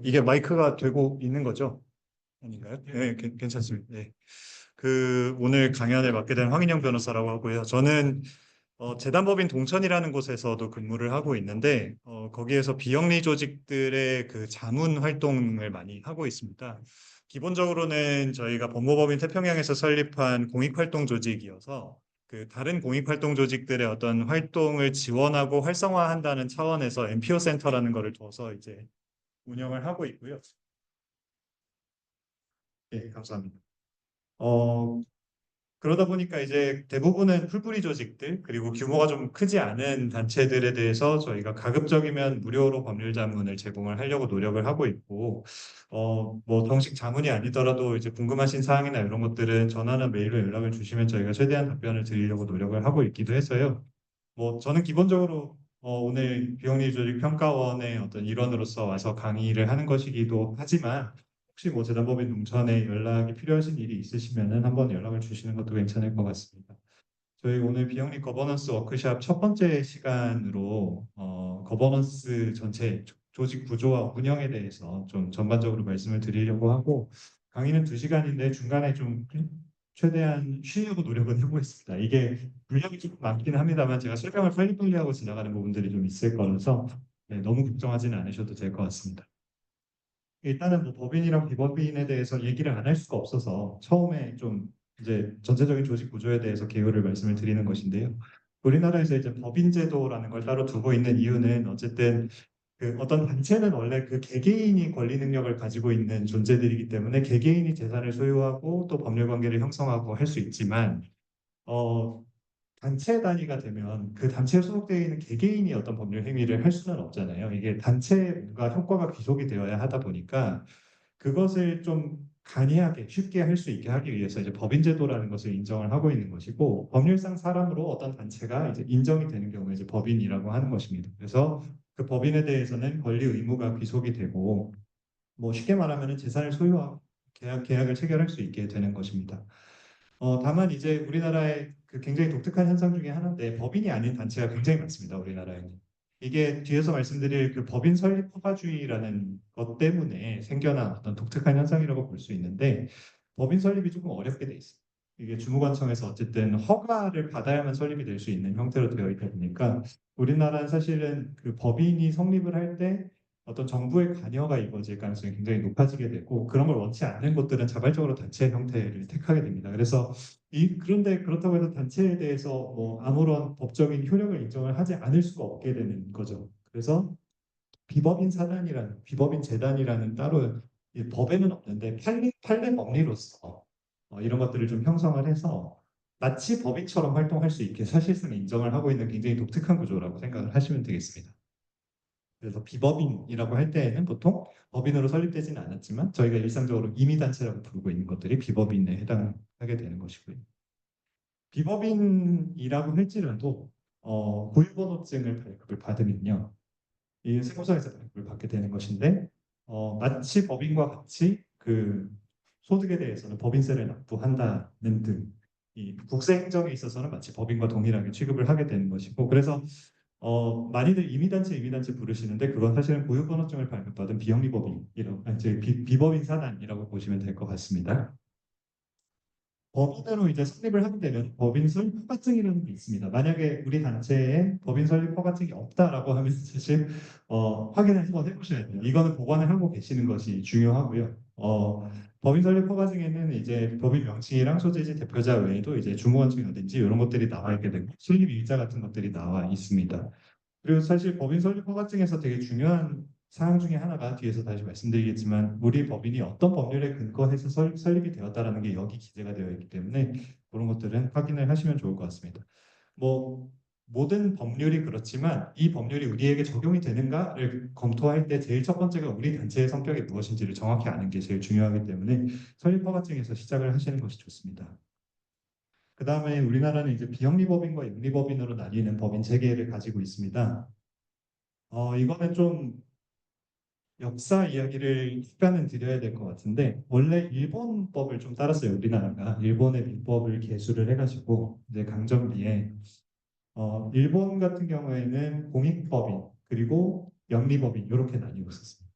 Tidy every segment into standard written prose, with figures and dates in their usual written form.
이게 마이크가 되고 있는 거죠? 아닌가요? 네, 괜찮습니다. 네. 오늘 강연을 맡게 된 황인영 변호사라고 하고요. 저는 재단법인 동천이라는 곳에서도 근무를 하고 있는데, 거기에서 비영리 조직들의 그 자문 활동을 많이 하고 있습니다. 기본적으로는 저희가 법무법인 태평양에서 설립한 공익활동 조직이어서 다른 공익활동 조직들의 어떤 활동을 지원하고 활성화한다는 차원에서 MPO 센터라는 거를 둬서 이제 운영을 하고 있고요. 예, 감사합니다. 어, 그러다 보니까 이제 대부분은 풀뿌리 조직들, 그리고 규모가 좀 크지 않은 단체들에 대해서 저희가 가급적이면 무료로 법률 자문을 제공을 하려고 노력을 하고 있고, 뭐 정식 자문이 아니더라도 이제 궁금하신 사항이나 이런 것들은 전화나 메일로 연락을 주시면 저희가 최대한 답변을 드리려고 노력을 하고 있기도 해서요. 뭐 저는 기본적으로 오늘 비영리 조직 평가원의 어떤 일원으로서 와서 강의를 하는 것이기도 하지만 혹시 뭐 재단법인 농천에 연락이 필요하신 일이 있으시면은 한번 연락을 주시는 것도 괜찮을 것 같습니다. 저희 오늘 비영리 거버넌스 워크샵 첫 번째 시간으로 거버넌스 전체 조직 구조와 운영에 대해서 좀 전반적으로 말씀을 드리려고 하고 강의는 2시간인데 중간에 좀 최대한 쉬려고 노력은 해보겠습니다. 이게 분량이 좀 많긴 합니다만 제가 설명을 빨리빨리 하고 지나가는 부분들이 좀 있을 거라서 네, 너무 걱정하지는 않으셔도 될 것 같습니다. 일단은 뭐 법인이랑 비법인에 대해서 얘기를 안 할 수가 없어서 처음에 좀 이제 전체적인 조직 구조에 대해서 개요를 말씀을 드리는 것인데요. 우리나라에서 이제 법인 제도라는 걸 따로 두고 있는 이유는 어쨌든 어떤 단체는 원래 그 개개인이 권리 능력을 가지고 있는 존재들이기 때문에 개개인이 재산을 소유하고 또 법률 관계를 형성하고 할 수 있지만 어, 단체 단위가 되면 그 단체에 소속되어 있는 개개인이 어떤 법률 행위를 할 수는 없잖아요. 이게 단체에 뭔가 효과가 귀속이 되어야 하다 보니까 그것을 좀 간이하게 쉽게 할 수 있게 하기 위해서 이제 법인제도라는 것을 인정을 하고 있는 것이고 법률상 사람으로 어떤 단체가 이제 인정이 되는 경우에 이제 법인이라고 하는 것입니다. 그래서 그 법인에 대해서는 권리 의무가 귀속이 되고 뭐 쉽게 말하면 재산을 소유하고 계약을 체결할 수 있게 되는 것입니다. 다만 이제 우리나라의 굉장히 독특한 현상 중에 하나인데 법인이 아닌 단체가 굉장히 많습니다. 우리나라에는. 이게 뒤에서 말씀드릴 그 법인 설립 허가주의라는 것 때문에 생겨난 어떤 독특한 현상이라고 볼 수 있는데 법인 설립이 조금 어렵게 돼 있어요. 이게 주무관청에서 어쨌든 허가를 받아야만 설립이 될 수 있는 형태로 되어 있다 보니까 우리나라는 사실은 그 법인이 성립을 할 때 어떤 정부의 관여가 이루어질 가능성이 굉장히 높아지게 되고 그런 걸 원치 않는 곳들은 자발적으로 단체 형태를 택하게 됩니다. 그래서 그런데 그렇다고 해서 단체에 대해서 뭐 아무런 법적인 효력을 인정을 하지 않을 수가 없게 되는 거죠. 그래서 비법인 사단이라는 비법인 재단이라는 따로 법에는 없는데 판례 법리로서 이런 것들을 좀 형성을 해서 마치 법인처럼 활동할 수 있게 사실상 인정을 하고 있는 굉장히 독특한 구조라고 생각을 하시면 되겠습니다. 그래서 비법인이라고 할 때에는 보통 법인으로 설립되지는 않았지만 저희가 일상적으로 임의단체라고 부르고 있는 것들이 비법인에 해당하게 되는 것이고요. 비법인이라고 할지라도 고유번호증을 발급을 받으면요. 이 세무서에서 발급을 받게 되는 것인데 마치 법인과 같이 그 소득에 대해서는 법인세를 납부한다는 등 이 국세 행정에 있어서는 마치 법인과 동일하게 취급을 하게 되는 것이고 그래서 많이들 임의단체 부르시는데 그건 사실은 고유번호증을 발급받은 비영리법인이라고 이제 비법인 사단이라고 보시면 될 것 같습니다. 법인으로 이제 설립을 하게 되면 법인 설립 허가증이라는 게 있습니다. 만약에 우리 단체에 법인 설립 허가증이 없다라고 하면 사실 확인을 한번 해보셔야 돼요. 이거는 보관을 하고 계시는 것이 중요하고요. 법인 설립 허가증에는 이제 법인 명칭이랑 소재지 대표자 외에도 이제 주무원증이라든지 이런 것들이 나와 있게 되고 설립 일자 같은 것들이 나와 있습니다. 그리고 사실 법인 설립 허가증에서 되게 중요한 사항 중에 하나가 뒤에서 다시 말씀드리겠지만 우리 법인이 어떤 법률에 근거해서 설립이 되었다라는 게 여기 기재가 되어 있기 때문에 그런 것들은 확인을 하시면 좋을 것 같습니다. 뭐 모든 법률이 그렇지만 이 법률이 우리에게 적용이 되는가를 검토할 때 제일 첫 번째가 우리 단체의 성격이 무엇인지를 정확히 아는 게 제일 중요하기 때문에 설립 허가증에서 시작을 하시는 것이 좋습니다. 그 다음에 우리나라는 이제 비영리법인과 영리법인으로 나뉘는 법인 체계를 가지고 있습니다. 이거는 좀 역사 이야기를 약간은 드려야 될 것 같은데 원래 일본법을 좀 따랐어요. 우리나라가 일본의 민법을 계수를 해가지고 이제 강점기에 일본 같은 경우에는 공익법인 그리고 영리법인 이렇게 나뉘고 있었습니다.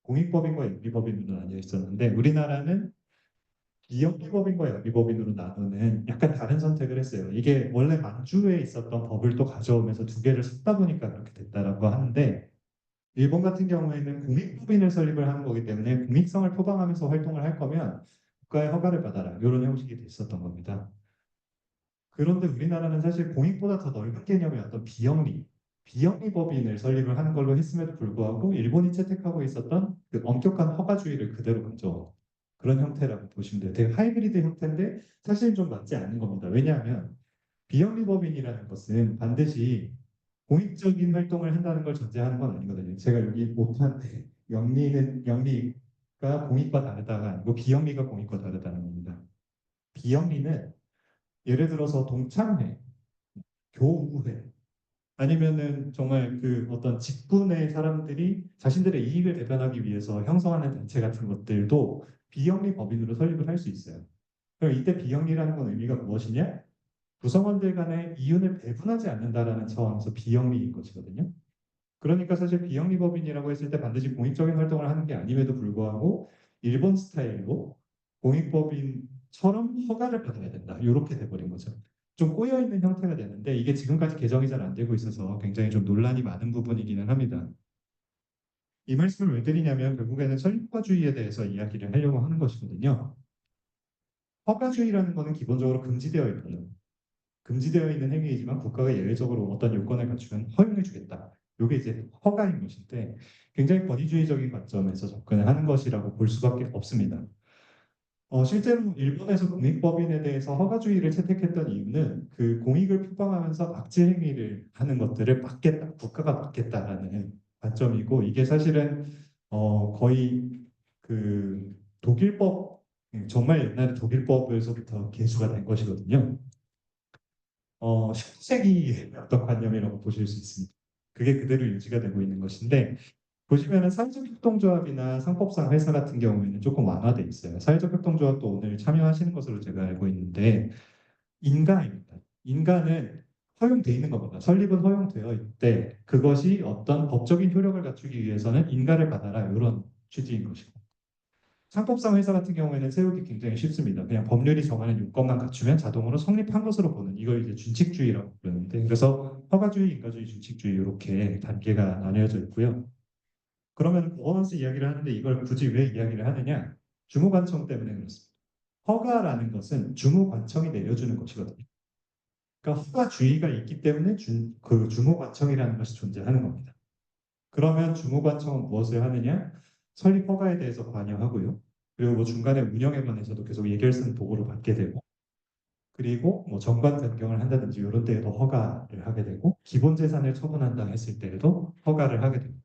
공익법인과 영리법인으로 나뉘어 있었는데 우리나라는 비영리법인과 영리법인으로 나누는 약간 다른 선택을 했어요. 이게 원래 만주에 있었던 법을 또 가져오면서 두 개를 섞다 보니까 그렇게 됐다라고 하는데 일본 같은 경우에는 공익법인을 설립을 하는 거기 때문에 공익성을 표방하면서 활동을 할 거면 국가의 허가를 받아라 이런 형식이 됐었던 겁니다. 그런데 우리나라는 사실 공익보다 더 넓은 개념의 어떤 비영리 법인을 설립을 하는 걸로 했음에도 불구하고 일본이 채택하고 있었던 그 엄격한 허가주의를 그대로 가져온 그런 형태라고 보시면 돼요. 되게 하이브리드 형태인데 사실 좀 맞지 않는 겁니다. 왜냐하면 비영리 법인이라는 것은 반드시 공익적인 활동을 한다는 걸 전제하는 건 아니거든요. 제가 여기 못한데 영리가 공익과 다르다가 아니고 비영리가 공익과 다르다는 겁니다. 비영리는 예를 들어서 동창회, 교우회 아니면은 정말 그 어떤 직분의 사람들이 자신들의 이익을 대변하기 위해서 형성하는 단체 같은 것들도 비영리 법인으로 설립을 할 수 있어요. 그럼 이때 비영리라는 건 의미가 무엇이냐? 구성원들 간의 이윤을 배분하지 않는다라는 차원에서 비영리인 것이거든요. 그러니까 사실 비영리 법인이라고 했을 때 반드시 공익적인 활동을 하는 게 아님에도 불구하고 일본 스타일로 공익법인처럼 허가를 받아야 된다. 이렇게 돼버린 거죠. 좀 꼬여있는 형태가 되는데 이게 지금까지 개정이 잘 안 되고 있어서 굉장히 좀 논란이 많은 부분이기는 합니다. 이 말씀을 왜 드리냐면 결국에는 설립과주의에 대해서 이야기를 하려고 하는 것이거든요. 허가주의라는 것은 기본적으로 금지되어 있거든요. 금지되어 있는 행위이지만 국가가 예외적으로 어떤 요건을 갖추면 허용해 주겠다. 이게 이제 허가인 것인데 굉장히 권위주의적인 관점에서 접근을 하는 것이라고 볼 수밖에 없습니다. 실제로 일본에서 공익법인에 대해서 허가주의를 채택했던 이유는 그 공익을 표방하면서 악질 행위를 하는 것들을 막겠다, 국가가 막겠다라는 관점이고 이게 사실은 거의 그 독일법 정말 옛날에 독일법에서부터 계수가 된 것이거든요. 19세기의 어떤 관념이라고 보실 수 있습니다. 그게 그대로 유지가 되고 있는 것인데 보시면은 사회적 협동조합이나 상법상 회사 같은 경우에는 조금 완화돼 있어요. 사회적 협동조합도 오늘 참여하시는 것으로 제가 알고 있는데 인가입니다. 인가는 허용돼 있는 겁니다. 설립은 허용되어 있대. 그것이 어떤 법적인 효력을 갖추기 위해서는 인가를 받아라 이런 취지인 것이고 상법상 회사 같은 경우에는 세우기 굉장히 쉽습니다. 그냥 법률이 정하는 요건만 갖추면 자동으로 성립한 것으로 보는 이걸 이제 준칙주의라고 부르는데 그래서 허가주의, 인가주의, 준칙주의 이렇게 단계가 나뉘어져 있고요. 그러면 거버넌스 이야기를 하는데 이걸 굳이 왜 이야기를 하느냐? 주무관청 때문에 그렇습니다. 허가라는 것은 주무관청이 내려주는 것이거든요. 그러니까 허가주의가 있기 때문에 그 주무관청이라는 것이 존재하는 겁니다. 그러면 주무관청은 무엇을 하느냐? 설립 허가에 대해서 관여하고요. 그리고 뭐 중간에 운영에 관해서도 계속 예결선 보고를 받게 되고, 그리고 뭐 정관 변경을 한다든지 이런 때에도 허가를 하게 되고, 기본 재산을 처분한다 했을 때에도 허가를 하게 됩니다.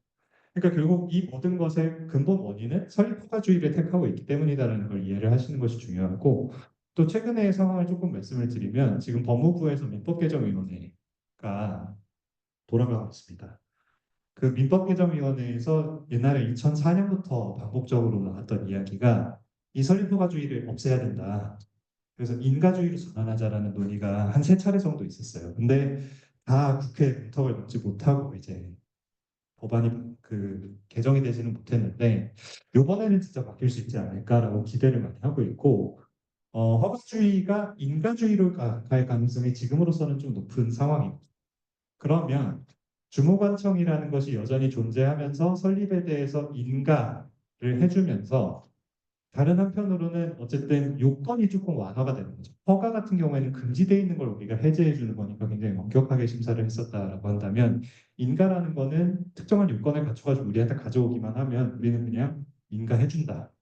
그러니까 결국 이 모든 것의 근본 원인은 설립 허가주의를 택하고 있기 때문이다라는 걸 이해를 하시는 것이 중요하고, 또 최근의 상황을 조금 말씀을 드리면 지금 법무부에서 민법개정위원회가 돌아가고 있습니다. 그 민법개정위원회에서 옛날에 2004년부터 반복적으로 나왔던 이야기가 이 설립허가주의를 없애야 된다. 그래서 인가주의로 전환하자라는 논의가 한 세 차례 정도 있었어요. 근데 다 국회 검토를 받지 못하고 이제 법안이 그 개정이 되지는 못했는데 이번에는 진짜 바뀔 수 있지 않을까라고 기대를 많이 하고 있고 허가주의가 인가주의로 갈 가능성이 지금으로서는 좀 높은 상황입니다. 그러면 주무관청이라는 것이 여전히 존재하면서 설립에 대해서 인가를 해주면서 다른 한편으로는 어쨌든 요건이 조금 완화가 되는 거죠. 허가 같은 경우에는 금지되어 있는 걸 우리가 해제해 주는 거니까 굉장히 엄격하게 심사를 했었다라고 한다면 인가라는 거는 특정한 요건을 갖춰가지고 우리한테 가져오기만 하면 우리는 그냥 인가해 준다.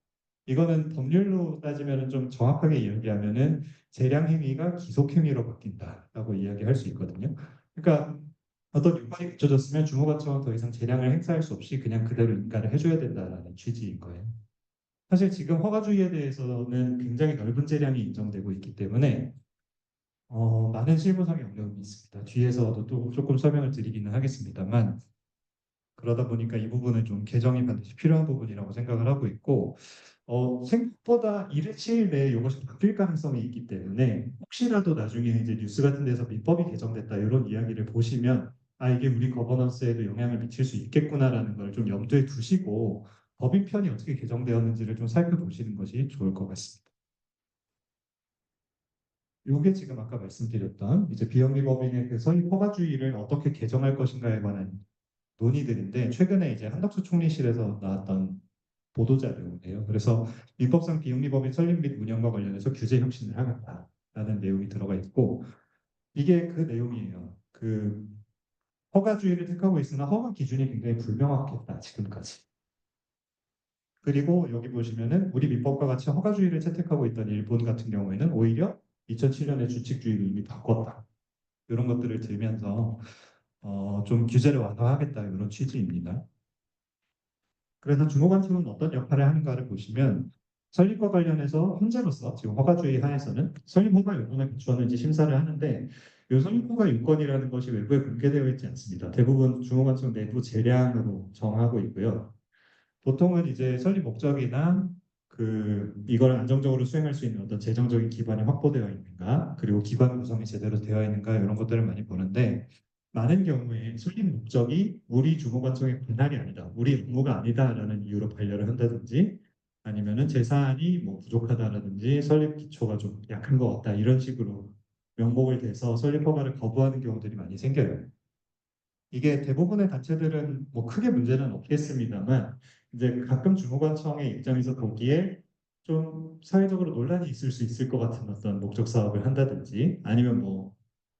이거는 법률로 따지면 좀 정확하게 이야기하면은 재량 행위가 기속 행위로 바뀐다라고 이야기할 수 있거든요. 그러니까 어떤 요건이 갖춰졌으면 주무관청은 더 이상 재량을 행사할 수 없이 그냥 그대로 인가를 해줘야 된다라는 취지인 거예요. 사실 지금 허가주의에 대해서는 굉장히 넓은 재량이 인정되고 있기 때문에 많은 실무상의 어려움이 있습니다. 뒤에서도 또 조금 설명을 드리기는 하겠습니다만 그러다 보니까 이 부분은 좀 개정이 반드시 필요한 부분이라고 생각을 하고 있고 생각보다 이를 치일 내에 이것이 바뀔 가능성이 있기 때문에 혹시라도 나중에 이제 뉴스 같은 데서 민법이 개정됐다 이런 이야기를 보시면 아 이게 우리 거버넌스에도 영향을 미칠 수 있겠구나라는 걸 좀 염두에 두시고 법인편이 어떻게 개정되었는지를 좀 살펴보시는 것이 좋을 것 같습니다. 이게 지금 아까 말씀드렸던 이제 비영리법인의 그 설립 허가주의를 어떻게 개정할 것인가에 관한 논의들인데 최근에 이제 한덕수 총리실에서 나왔던 보도자료예요. 그래서 민법상 비영리법인 설립 및 운영과 관련해서 규제 혁신을 하겠다라는 내용이 들어가 있고 이게 그 내용이에요. 그 허가주의를 택하고 있으나 허가 기준이 굉장히 불명확했다 지금까지. 그리고 여기 보시면은 우리 민법과 같이 허가주의를 채택하고 있던 일본 같은 경우에는 오히려 2007년에 주식주의를 이미 바꿨다. 이런 것들을 들면서 좀 규제를 완화하겠다 이런 취지입니다. 그래서 주무관청은 어떤 역할을 하는가를 보시면 설립과 관련해서 현재로서 지금 허가주의 하에서는 설립 허가 요건을 갖추었는지 심사를 하는데 이 설립 허가 요건이라는 것이 외부에 공개되어 있지 않습니다. 대부분 주무관청 내부 재량으로 정하고 있고요. 보통은 이제 설립 목적이나 이걸 안정적으로 수행할 수 있는 어떤 재정적인 기반이 확보되어 있는가, 그리고 기관 구성이 제대로 되어 있는가 이런 것들을 많이 보는데 많은 경우에 설립 목적이 우리 주무관청의 권한이 아니다, 우리 업무가 아니다라는 이유로 반려를 한다든지 아니면은 재산이 뭐 부족하다라든지 설립 기초가 좀 약한 것 같다 이런 식으로 명목을 대서 설립 허가를 거부하는 경우들이 많이 생겨요. 이게 대부분의 단체들은 뭐 크게 문제는 없겠습니다만 이제 가끔 주무관청의 입장에서 보기에 좀 사회적으로 논란이 있을 수 있을 것 같은 어떤 목적 사업을 한다든지 아니면 뭐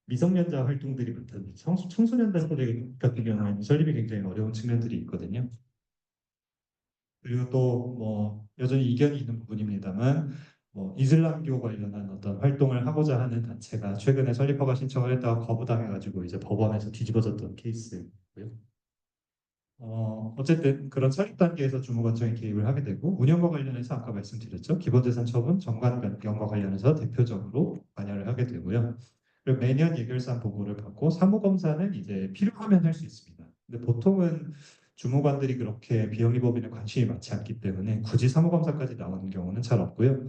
미성년자 활동들이 많다든지 청소년 단체들 같은 경우에는 설립이 굉장히 어려운 측면들이 있거든요. 그리고 또 뭐 여전히 이견이 있는 부분입니다만 뭐 이슬람교 관련한 어떤 활동을 하고자 하는 단체가 최근에 설립허가 신청을 했다가 거부당해가지고 이제 법원에서 뒤집어졌던 케이스고요. 어쨌든 그런 설립 단계에서 주무관청이 개입을 하게 되고 운영과 관련해서 아까 말씀드렸죠. 기본재산 처분, 정관 변경과 관련해서 대표적으로 관여를 하게 되고요. 그리고 매년 예결산 보고를 받고 사무검사는 이제 필요하면 할 수 있습니다. 근데 보통은 주무관들이 그렇게 비영리법인에 관심이 많지 않기 때문에 굳이 사무검사까지 나오는 경우는 잘 없고요.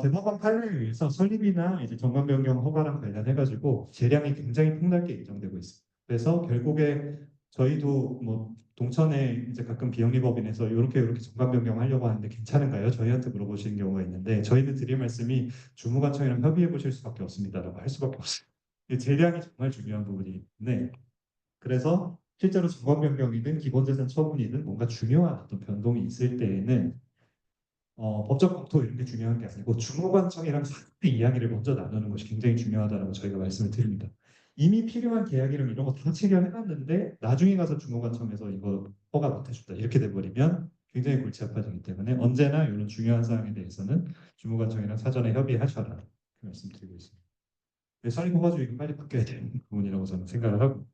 대법원 판례에 의해서 설립이나 이제 정관 변경 허가랑 관련해가지고 재량이 굉장히 폭넓게 예정되고 있습니다. 그래서 결국에 저희도 뭐 동천에 이제 가끔 비영리법인에서 이렇게 정관 변경하려고 하는데 괜찮은가요? 저희한테 물어보시는 경우가 있는데 저희는 드릴 말씀이 주무관청이랑 협의해 보실 수밖에 없습니다라고 할 수밖에 없어요. 이 재량이 정말 중요한 부분이 네. 그래서 실제로 정관 변경이든 기본재산 처분이든 뭔가 중요한 어떤 변동이 있을 때에는 법적 검토 이런 게 중요한 게 아니고 주무관청이랑 상대 이야기를 먼저 나누는 것이 굉장히 중요하다고 저희가 말씀을 드립니다. 이미 필요한 계약이랑 이런 거 다 체결해놨는데 나중에 가서 주무관청에서 이거 허가 못 해준다 이렇게 돼버리면 굉장히 골치 아파지기 때문에 언제나 이런 중요한 사항에 대해서는 주무관청이랑 사전에 협의하셔라 이렇게 말씀드리고 있습니다. 설립 허가주의는 빨리 바뀌어야 되는 부분이라고 저는 생각을 하고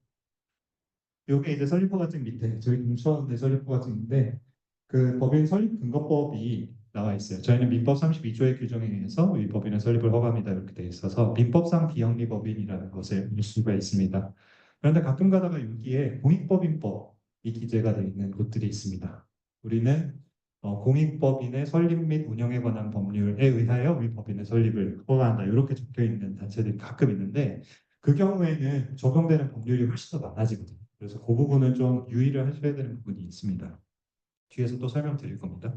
이게 이제 설립허가증 밑에 저희 공수처인데 설립허가증인데 그 법인 설립근거법이 나와 있어요. 저희는 민법 32조의 규정에 의해서 이 법인의 설립을 허가합니다 이렇게 돼 있어서 민법상 비영리법인이라는 것을 볼 수가 있습니다. 그런데 가끔 가다가 여기에 공익법인법이 기재가 되어 있는 곳들이 있습니다. 우리는 공익법인의 설립 및 운영에 관한 법률에 의하여 이 법인의 설립을 허가한다 이렇게 적혀 있는 단체들이 가끔 있는데 그 경우에는 적용되는 법률이 훨씬 더 많아지거든요. 그래서 그 부분은 좀 유의를 하셔야 되는 부분이 있습니다. 뒤에서 또 설명드릴 겁니다.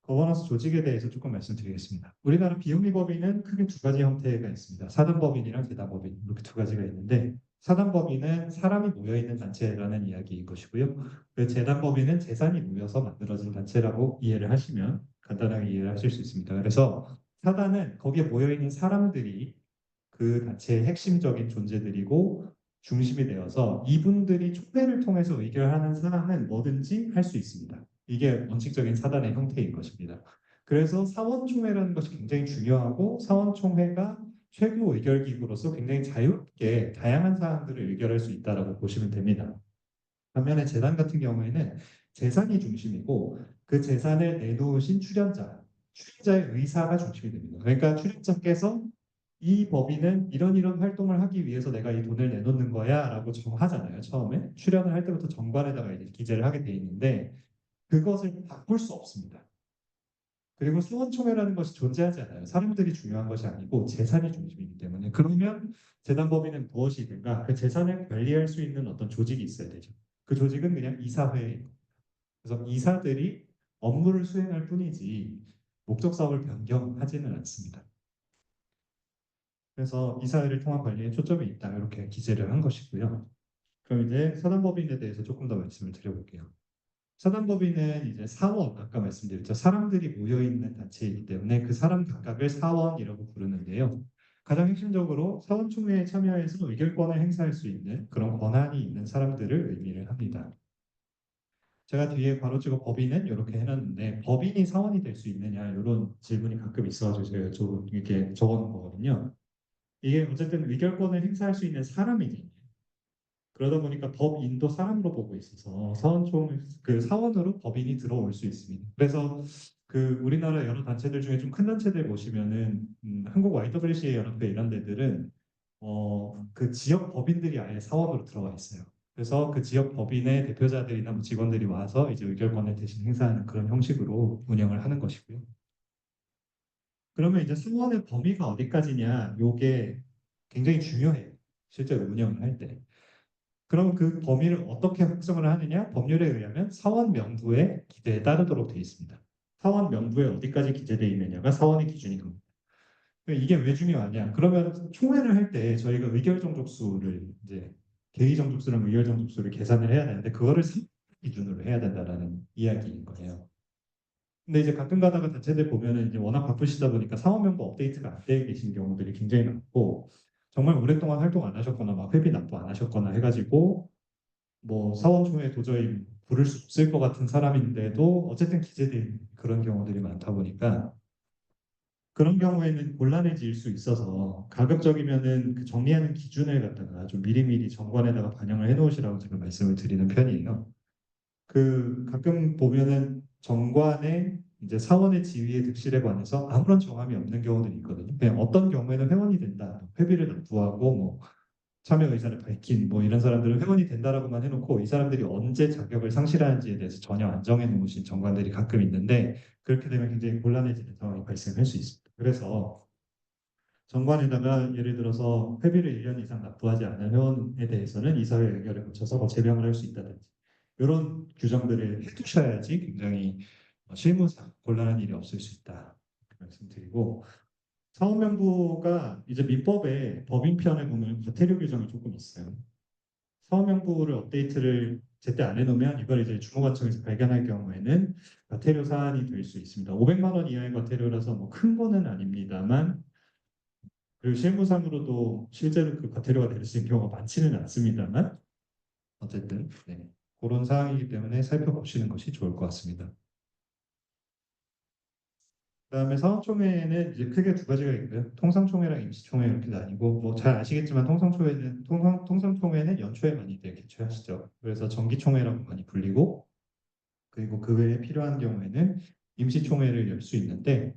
거버넌스 조직에 대해서 조금 말씀드리겠습니다. 우리나라 비영리법인은 크게 두 가지 형태가 있습니다. 사단법인이랑 재단법인 이렇게 두 가지가 있는데 사단법인은 사람이 모여있는 단체라는 이야기인 것이고요. 그 재단법인은 재산이 모여서 만들어진 단체라고 이해를 하시면 간단하게 이해를 하실 수 있습니다. 그래서 사단은 거기에 모여있는 사람들이 그 단체의 핵심적인 존재들이고 중심이 되어서 이분들이 총회를 통해서 의결하는 사항은 뭐든지 할 수 있습니다. 이게 원칙적인 사단의 형태인 것입니다. 그래서 사원총회라는 것이 굉장히 중요하고 사원총회가 최고 의결기구로서 굉장히 자유롭게 다양한 사항들을 의결할 수 있다고 보시면 됩니다. 반면에 재단 같은 경우에는 재산이 중심이고 그 재산을 내놓으신 출연자의 의사가 중심이 됩니다. 그러니까 출연자께서 이 법인은 이런 활동을 하기 위해서 내가 이 돈을 내놓는 거야라고 정하잖아요. 처음에 출연을 할 때부터 정관에다가 이제 기재를 하게 돼 있는데 그것을 바꿀 수 없습니다. 그리고 수원총회라는 것이 존재하지 않아요. 사람들이 중요한 것이 아니고 재산이 중심이기 때문에 그러면 재단법인은 무엇이든가 그 재산을 관리할 수 있는 어떤 조직이 있어야 되죠. 그 조직은 그냥 이사회예요. 그래서 이사들이 업무를 수행할 뿐이지 목적 사업을 변경하지는 않습니다. 그래서 이사회를 통한 관리에 초점이 있다 이렇게 기재를 한 것이고요. 그럼 이제 사단법인에 대해서 조금 더 말씀을 드려볼게요. 사단법인은 이제 사원, 아까 말씀드렸죠. 사람들이 모여있는 단체이기 때문에 그 사람 각각을 사원이라고 부르는데요. 가장 핵심적으로 사원총회에 참여해서 의결권을 행사할 수 있는 그런 권한이 있는 사람들을 의미를 합니다. 제가 뒤에 바로치고 법인은 이렇게 해놨는데 법인이 사원이 될 수 있느냐 이런 질문이 가끔 있어가지고 제가 이렇게 적어놓은 거거든요. 이게 어쨌든 의결권을 행사할 수 있는 사람이잖아요. 그러다 보니까 법인도 사람으로 보고 있어서 사원총 그 사원으로 법인이 들어올 수 있습니다. 그래서 그 우리나라 여러 단체들 중에 좀 큰 단체들 보시면은 한국 YWCA 연합회 이런 데들은 그 지역 법인들이 아예 사원으로 들어가 있어요. 그래서 그 지역 법인의 대표자들이나 뭐 직원들이 와서 이제 의결권을 대신 행사하는 그런 형식으로 운영을 하는 것이고요. 그러면 이제 사원의 범위가 어디까지냐, 요게 굉장히 중요해요. 실제로 운영을 할 때. 그럼 그 범위를 어떻게 확정을 하느냐? 법률에 의하면 사원 명부의 기재에 따르도록 되어 있습니다. 사원 명부에 어디까지 기재되어 있느냐가 사원의 기준인 겁니다. 이게 왜 중요하냐? 그러면 총회를 할 때 저희가 의결 정족수를 이제 개의 정족수랑 의결 정족수를 계산을 해야 되는데 그거를 기준으로 해야 된다라는 이야기인 거예요. 근데 이제 가끔 가다가 단체들 보면은 이제 워낙 바쁘시다 보니까 사원 명부 업데이트가 안 되어 계신 경우들이 굉장히 많고 정말 오랫동안 활동 안 하셨거나 막 회비 납부 안 하셨거나 해가지고 뭐 사원총회 도저히 부를 수 없을 것 같은 사람인데도 어쨌든 기재된 그런 경우들이 많다 보니까 그런 경우에는 곤란해질 수 있어서 가급적이면은 그 정리하는 기준을 갖다가 좀 미리미리 정관에다가 반영을 해놓으시라고 제가 말씀을 드리는 편이에요. 그 가끔 보면은 정관에 이제 사원의 지위의 득실에 관해서 아무런 정함이 없는 경우들이 있거든요. 그냥 어떤 경우에는 회원이 된다, 회비를 납부하고 뭐 참여 의사를 밝힌 뭐 이런 사람들은 회원이 된다라고만 해놓고 이 사람들이 언제 자격을 상실하는지에 대해서 전혀 안 정해 놓으신 정관들이 가끔 있는데 그렇게 되면 굉장히 곤란해지는 상황이 발생할 수 있습니다. 그래서 정관에다가 예를 들어서 회비를 1년 이상 납부하지 않은 회원에 대해서는 이사회 의결을 거쳐서 뭐 제명을 할 수 있다든지 이런 규정들을 해두셔야지 굉장히 실무상 곤란한 일이 없을 수 있다 말씀드리고 사업명부가 이제 민법에 법인편에 보면 과태료 규정이 조금 있어요. 사업명부를 업데이트를 제때 안 해놓으면 이걸 이제 주무관청에서 발견할 경우에는 과태료 사안이 될 수 있습니다. 500만 원 이하의 과태료라서 뭐 큰 거는 아닙니다만 그리고 실무상으로도 실제로 그 과태료가 될 수 있는 경우가 많지는 않습니다만 어쨌든 네. 그런 사항이기 때문에 살펴보시는 것이 좋을 것 같습니다. 그다음에 사업총회는 이제 크게 두 가지가 있고요. 통상총회랑 임시총회 이렇게 나뉘고 뭐 잘 아시겠지만 통상총회는 연초에 많이들 개최하시죠. 그래서 정기총회라고 많이 불리고 그리고 그 외에 필요한 경우에는 임시총회를 열 수 있는데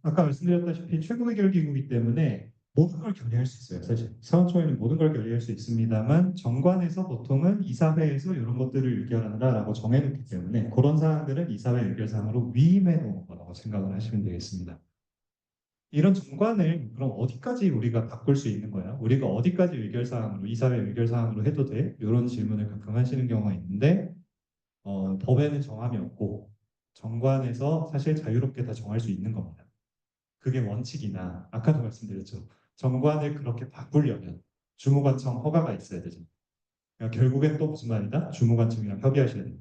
아까 말씀드렸다시피 최고의 결기구이기 때문에 모든 걸 결의할 수 있어요. 사실 사원총회는 모든 걸 결의할 수 있습니다만 정관에서 보통은 이사회에서 이런 것들을 의결한다라고 정해놓기 때문에 그런 사항들은 이사회 의결사항으로 위임해 놓은 거라고 생각을 하시면 되겠습니다. 이런 정관을 그럼 어디까지 우리가 바꿀 수 있는 거야? 우리가 어디까지 의결사항으로 이사회 의결사항으로 해도 돼? 이런 질문을 가끔 하시는 경우가 있는데 법에는 정함이 없고 정관에서 사실 자유롭게 다 정할 수 있는 겁니다. 그게 원칙이나 아까도 말씀드렸죠. 정관을 그렇게 바꾸려면 주무관청 허가가 있어야 되죠. 그러니까 결국엔 또 무슨 말이다? 주무관청이랑 협의하셔야 돼요.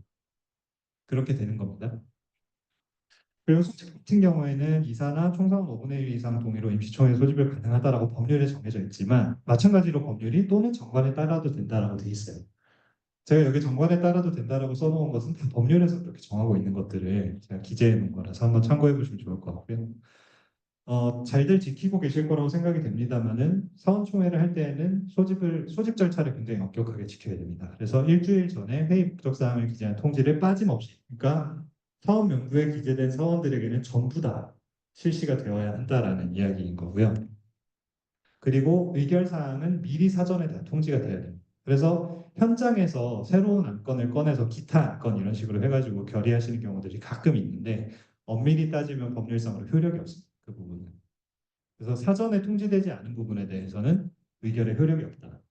그렇게 되는 겁니다. 그리고 소집 같은 경우에는 이사나 총사원 5분의 1 이상 동의로 임시총회 소집을 가능하다라고 법률에 정해져 있지만 마찬가지로 법률이 또는 정관에 따라도 된다라고 돼 있어요. 제가 여기 정관에 따라도 된다라고 써놓은 것은 다 법률에서 그렇게 정하고 있는 것들을 제가 기재해 놓은 거라서 한번 참고해 보시면 좋을 것 같고요. 잘들 지키고 계실 거라고 생각이 됩니다만은 사원총회를 할 때에는 소집 절차를 굉장히 엄격하게 지켜야 됩니다. 그래서 일주일 전에 회의 목적 사항을 기재한 통지를 빠짐없이, 그러니까 사원 명부에 기재된 사원들에게는 전부 다 실시가 되어야 한다라는 이야기인 거고요. 그리고 의결 사항은 미리 사전에 다 통지가 돼야 됩니다. 그래서 현장에서 새로운 안건을 꺼내서 기타 안건 이런 식으로 해가지고 결의하시는 경우들이 가끔 있는데 엄밀히 따지면 법률상으로 효력이 없습니다. 그 부분은. 그래서 사전에 통지되지 않은 부분에 대해서는 의결에 효력이 없다.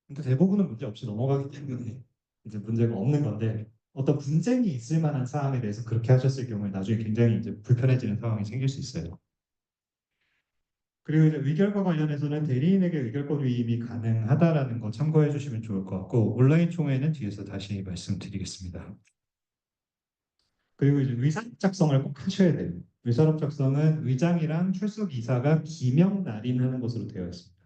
근데 대부분은 문제 없이 넘어가기 때문에 이제 문제가 없는 건데 어떤 분쟁이 있을 만한 사항에 대해서 그렇게 하셨을 경우에 나중에 굉장히 이제 불편해지는 상황이 생길 수 있어요. 그리고 이제 의결과 관련해서는 대리인에게 의결권 위임이 가능하다라는 거 참고해 주시면 좋을 것 같고 온라인 총회는 뒤에서 다시 말씀드리겠습니다. 그리고 이제 의사록 작성을 꼭 하셔야 돼요. 의사록 작성은 의장이랑 출석 이사가 기명 날인하는 것으로 되어 있습니다.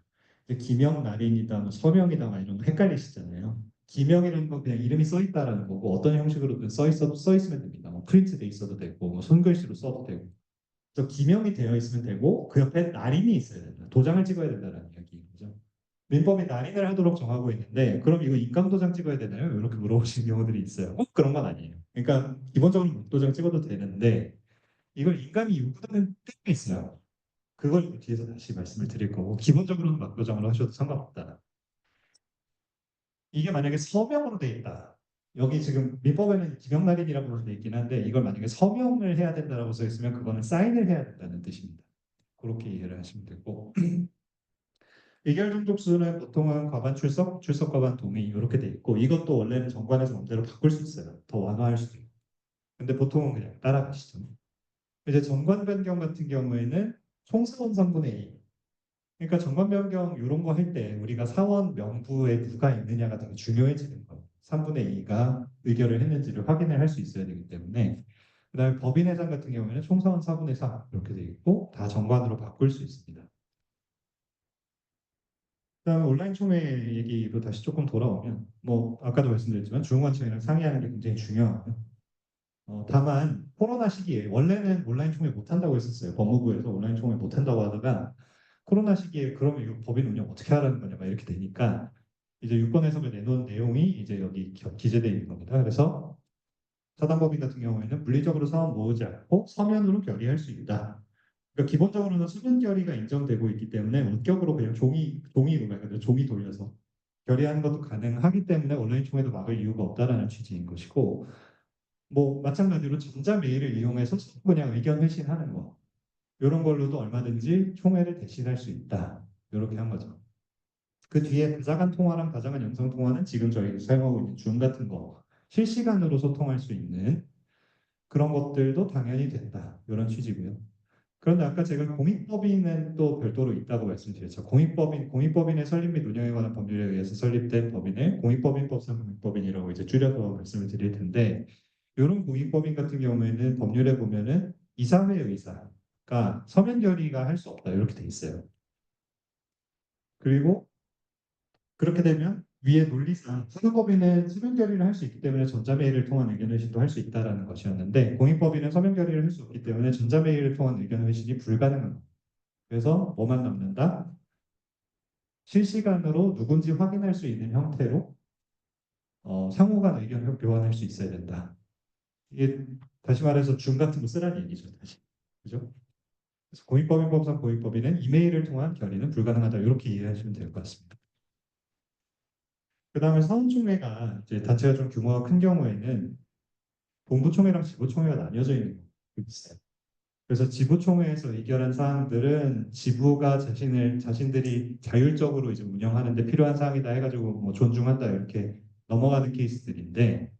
기명 날인이다, 뭐 서명이다, 막 이런 거 헷갈리시잖아요. 기명이라는 건 그냥 이름이 써 있다라는 거고 어떤 형식으로든 써 있으면 됩니다. 뭐 프린트 돼 있어도 되고 뭐 손글씨로 써도 되고. 그래서 기명이 되어 있으면 되고 그 옆에 날인이 있어야 된다. 도장을 찍어야 된다는 이야기죠. 민법이 날인을 하도록 정하고 있는데 그럼 이거 인감도장 찍어야 되나요? 이렇게 물어보시는 경우들이 있어요. 그런 건 아니에요. 그러니까 기본적으로 도장 찍어도 되는데 이걸 인감이 요구되는 때가 있어요. 그걸 뒤에서 다시 말씀을 드릴 거고 기본적으로는 막도장으로 하셔도 상관없다. 이게 만약에 서명으로 돼 있다. 여기 지금 민법에는 기명날인이라고 돼 있긴 한데 이걸 만약에 서명을 해야 된다라고 써 있으면 그거는 사인을 해야 된다는 뜻입니다. 그렇게 이해를 하시면 되고 의결 종족수는 보통은 과반 출석, 출석 과반 동의 이렇게 돼 있고 이것도 원래는 정관에서 마음대로 바꿀 수 있어요. 더 완화할 수도 있고. 근데 보통은 그냥 따라가시죠. 이제 정관 변경 같은 경우에는 총사원 3분의 2. 그러니까 정관 변경 이런 거 할 때 우리가 사원 명부에 누가 있느냐가 되게 중요해지는 거예요. 3분의 2가 의결을 했는지를 확인을 할 수 있어야 되기 때문에 그다음에 법인회장 같은 경우에는 총사원 4분의 4 이렇게 돼 있고 다 정관으로 바꿀 수 있습니다. 그다음에 온라인 총회 얘기로 다시 조금 돌아오면 뭐 아까도 말씀드렸지만 중앙관청이랑 상의하는 게 굉장히 중요하고요. 다만 코로나 시기에 원래는 온라인 총회 못 한다고 했었어요. 법무부에서 온라인 총회 못 한다고 하다가 코로나 시기에 그러면 이거 법인 운영 어떻게 하라는 거냐 막 이렇게 되니까 이제 유권 해석을 내놓은 내용이 이제 여기 기재되어 있는 겁니다. 그래서 사단법인 같은 경우에는 물리적으로 사원 모으지 않고 서면으로 결의할 수 있다. 그러니까 기본적으로는 서면 결의가 인정되고 있기 때문에 원격으로 그냥 종이로 말하는 종이 돌려서 결의하는 것도 가능하기 때문에 온라인 총회도 막을 이유가 없다라는 취지인 것이고 뭐 마찬가지로 전자 메일을 이용해서 그냥 의견 회신하는 거 이런 걸로도 얼마든지 총회를 대신할 수 있다. 이렇게 한 거죠. 그 뒤에 다자간 통화랑 다자간 영상 통화는 지금 저희 사용하고 있는 줌 같은 거 실시간으로 소통할 수 있는 그런 것들도 당연히 된다. 이런 취지고요. 그런데 아까 제가 공익법인은 또 별도로 있다고 말씀드렸죠. 공익법인의 설립 및 운영에 관한 법률에 의해서 설립된 법인을 공익법인법상 공익법인이라고 이제 줄여서 말씀을 드릴 텐데 이런 공익법인 같은 경우에는 법률에 보면은 이사회 의사가 서면 결의가 할 수 없다 이렇게 돼 있어요. 그리고 그렇게 되면 위에 논리상 사교법인은 서면 결의를 할 수 있기 때문에 전자메일을 통한 의견 회신도 할 수 있다라는 것이었는데 공익법인은 서면 결의를 할 수 없기 때문에 전자메일을 통한 의견 회신이 불가능합니다. 그래서 뭐만 남는다? 실시간으로 누군지 확인할 수 있는 형태로 상호간 의견을 교환할 수 있어야 된다. 이게 다시 말해서 줌 같은 거 쓰라는 얘기죠. 다시. 그죠? 그래서 공익법인법상 공익법인은 이메일을 통한 결의는 불가능하다. 이렇게 이해하시면 될 것 같습니다. 그 다음에 사원총회가 이제 단체가 좀 규모가 큰 경우에는 본부총회랑 지부총회가 나뉘어져 있는 게 있어요. 그래서 지부총회에서 의결한 사항들은 지부가 자신들이 자율적으로 이제 운영하는데 필요한 사항이다 해가지고 뭐 존중한다 이렇게 넘어가는 케이스들인데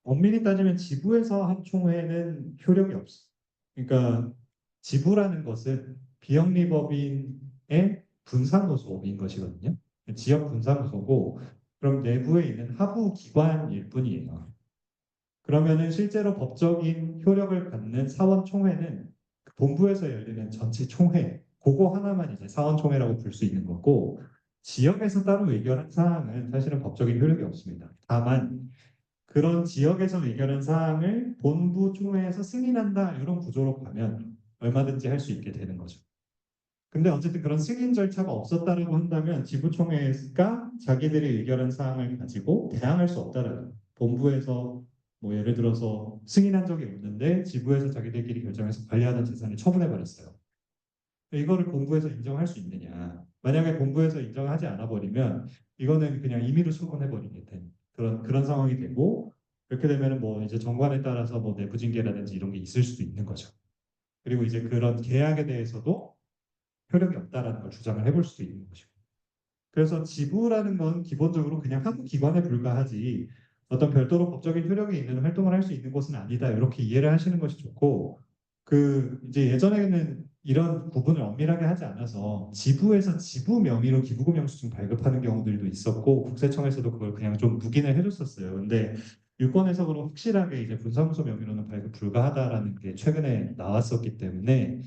엄밀히 따지면 지부에서 한 총회는 효력이 없어. 그러니까 지부라는 것은 비영리법인의 분사노소인 것이거든요. 지역 분사노소고 그럼 내부에 있는 하부 기관일 뿐이에요. 그러면은 실제로 법적인 효력을 갖는 사원총회는 그 본부에서 열리는 전체 총회, 그거 하나만 이제 사원총회라고 부를 수 있는 거고 지역에서 따로 의결한 사항은 사실은 법적인 효력이 없습니다. 다만 그런 지역에서 의결한 사항을 본부 총회에서 승인한다 이런 구조로 가면 얼마든지 할 수 있게 되는 거죠. 근데 어쨌든 그런 승인 절차가 없었다라고 한다면 지부총회가 자기들이 의결한 사항을 가지고 대항할 수 없다라는 본부에서 뭐 예를 들어서 승인한 적이 없는데 지부에서 자기들끼리 결정해서 관리하던 재산을 처분해 버렸어요. 이거를 본부에서 인정할 수 있느냐? 만약에 본부에서 인정하지 않아 버리면 이거는 그냥 임의로 처분해 버리게 된 그런 상황이 되고 그렇게 되면은 뭐 이제 정관에 따라서 뭐 내부 징계라든지 이런 게 있을 수도 있는 거죠. 그리고 이제 그런 계약에 대해서도 효력이 없다라는 걸 주장을 해볼 수도 있는 것이고. 그래서 지부라는 건 기본적으로 그냥 한 기관에 불과하지 어떤 별도로 법적인 효력이 있는 활동을 할 수 있는 곳은 아니다. 이렇게 이해를 하시는 것이 좋고 그 이제 예전에는 이런 구분을 엄밀하게 하지 않아서 지부에서 지부 명의로 기부금 영수증 발급하는 경우들도 있었고 국세청에서도 그걸 그냥 좀 묵인을 해줬었어요. 근데 유권 해석으로 확실하게 이제 분사무소 명의로는 발급 불가하다라는 게 최근에 나왔었기 때문에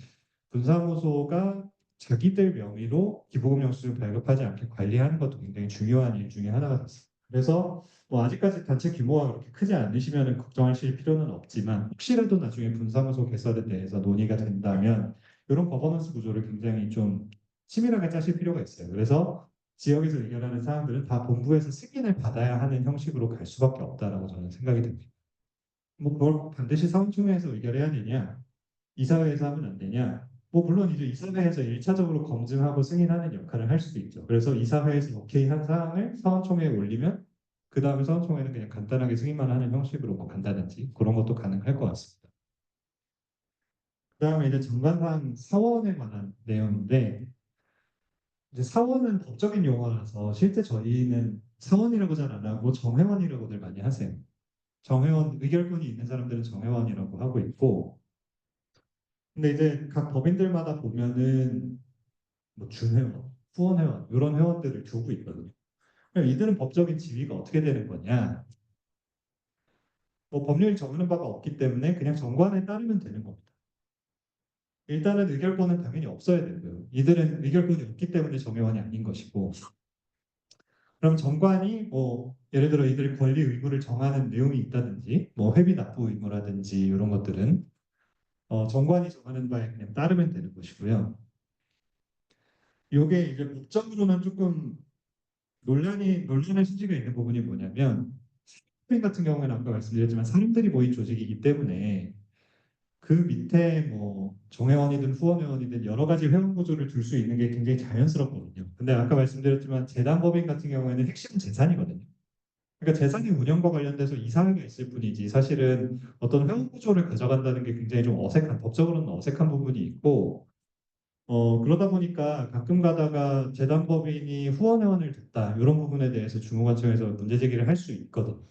분사무소가 자기들 명의로 기부금 영수증 발급하지 않게 관리하는 것도 굉장히 중요한 일 중에 하나가 됐습니다. 그래서 뭐 아직까지 단체 규모가 그렇게 크지 않으시면 걱정하실 필요는 없지만 혹시라도 나중에 분사무소 개설에 대해서 논의가 된다면 이런 거버넌스 구조를 굉장히 좀 치밀하게 짜실 필요가 있어요. 그래서 지역에서 의결하는 사항들은 다 본부에서 승인을 받아야 하는 형식으로 갈 수밖에 없다라고 저는 생각이 듭니다. 뭐 그걸 반드시 사원총회에서 의결해야 되냐? 이사회에서 하면 안 되냐? 뭐 물론 이제 이사회에서 1차적으로 검증하고 승인하는 역할을 할 수도 있죠. 그래서 이사회에서 오케이 한 사항을 사원총회에 올리면 그 다음에 사원총회는 그냥 간단하게 승인만 하는 형식으로 뭐 간다든지 그런 것도 가능할 것 같습니다. 그 다음에 이제 정관상 사원에 관한 내용인데 이제 사원은 법적인 용어라서 실제 저희는 사원이라고 잘 안 하고 정회원이라고들 많이 하세요. 정회원 의결권이 있는 사람들은 정회원이라고 하고 있고 근데 이제 각 법인들마다 보면은 뭐 준회원, 후원회원 이런 회원들을 두고 있거든요. 그럼 이들은 법적인 지위가 어떻게 되는 거냐? 뭐 법률이 정하는 바가 없기 때문에 그냥 정관에 따르면 되는 겁니다. 일단은 의결권은 당연히 없어야 되고요. 이들은 의결권이 없기 때문에 정회원이 아닌 것이고 그럼 정관이 뭐 예를 들어 이들의 권리 의무를 정하는 내용이 있다든지 뭐 회비 납부 의무라든지 이런 것들은 정관이 정하는 바에 그냥 따르면 되는 것이고요. 이게 이제 법적으로는 조금 논란의 소지가 있는 부분이 뭐냐면 스페인 같은 경우에는 아까 말씀드렸지만 사람들이 모인 조직이기 때문에 그 밑에 뭐 정회원이든 후원회원이든 여러 가지 회원 구조를 둘 수 있는 게 굉장히 자연스럽거든요. 근데 아까 말씀드렸지만 재단법인 같은 경우에는 핵심은 재산이거든요. 그러니까 재산의 운영과 관련돼서 이사회가 있을 뿐이지 사실은 어떤 회원 구조를 가져간다는 게 굉장히 좀 어색한 법적으로는 어색한 부분이 있고 그러다 보니까 가끔 가다가 재단법인이 후원회원을 뒀다 이런 부분에 대해서 주무관청에서 문제 제기를 할 수 있거든요.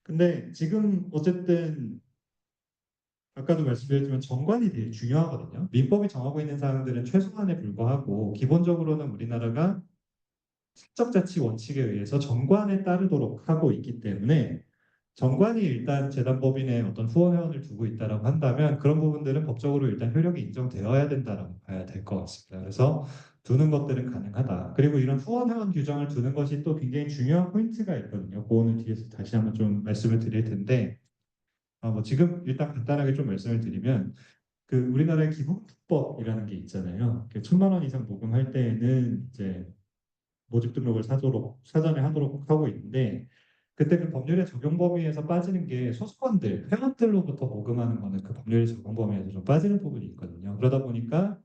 근데 지금 어쨌든 아까도 말씀드렸지만 정관이 되게 중요하거든요. 민법이 정하고 있는 사항들은 최소한에 불과하고 기본적으로는 우리나라가 사적자치 원칙에 의해서 정관에 따르도록 하고 있기 때문에 정관이 일단 재단법인에 어떤 후원회원을 두고 있다라고 한다면 그런 부분들은 법적으로 일단 효력이 인정되어야 된다라고 봐야 될 것 같습니다. 그래서 두는 것들은 가능하다. 그리고 이런 후원회원 규정을 두는 것이 또 굉장히 중요한 포인트가 있거든요. 그거는 뒤에서 다시 한번 좀 말씀을 드릴 텐데 뭐 지금 일단 간단하게 좀 말씀을 드리면 그 우리나라의 기부금법이라는 게 있잖아요. 1,000만 원 이상 모금할 때에는 이제 모집 등록을 사전에 하도록 하고 있는데 그때 그 법률의 적용 범위에서 빠지는 게 소속원들, 회원들로부터 모금하는 거는 그 법률의 적용 범위에서 좀 빠지는 부분이 있거든요. 그러다 보니까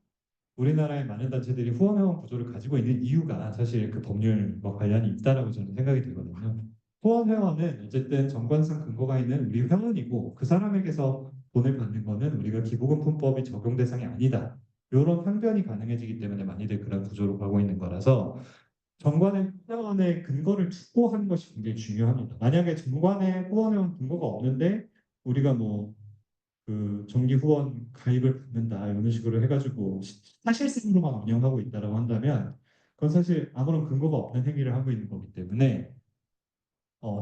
우리나라의 많은 단체들이 후원회원 구조를 가지고 있는 이유가 사실 그 법률과 관련이 있다라고 저는 생각이 들거든요. 후원회원은 어쨌든 정관상 근거가 있는 우리 회원이고 그 사람에게서 돈을 받는 거는 우리가 기부금품법이 적용 대상이 아니다. 이런 편견이 가능해지기 때문에 많이들 그런 구조로 가고 있는 거라서 정관의 후원의 근거를 두고 하는 것이 굉장히 중요합니다. 만약에 정관의 후원회원 근거가 없는데 우리가 뭐 그 정기 후원 가입을 받는다 이런 식으로 해가지고 사실상으로만 운영하고 있다라고 한다면 그건 사실 아무런 근거가 없는 행위를 하고 있는 거기 때문에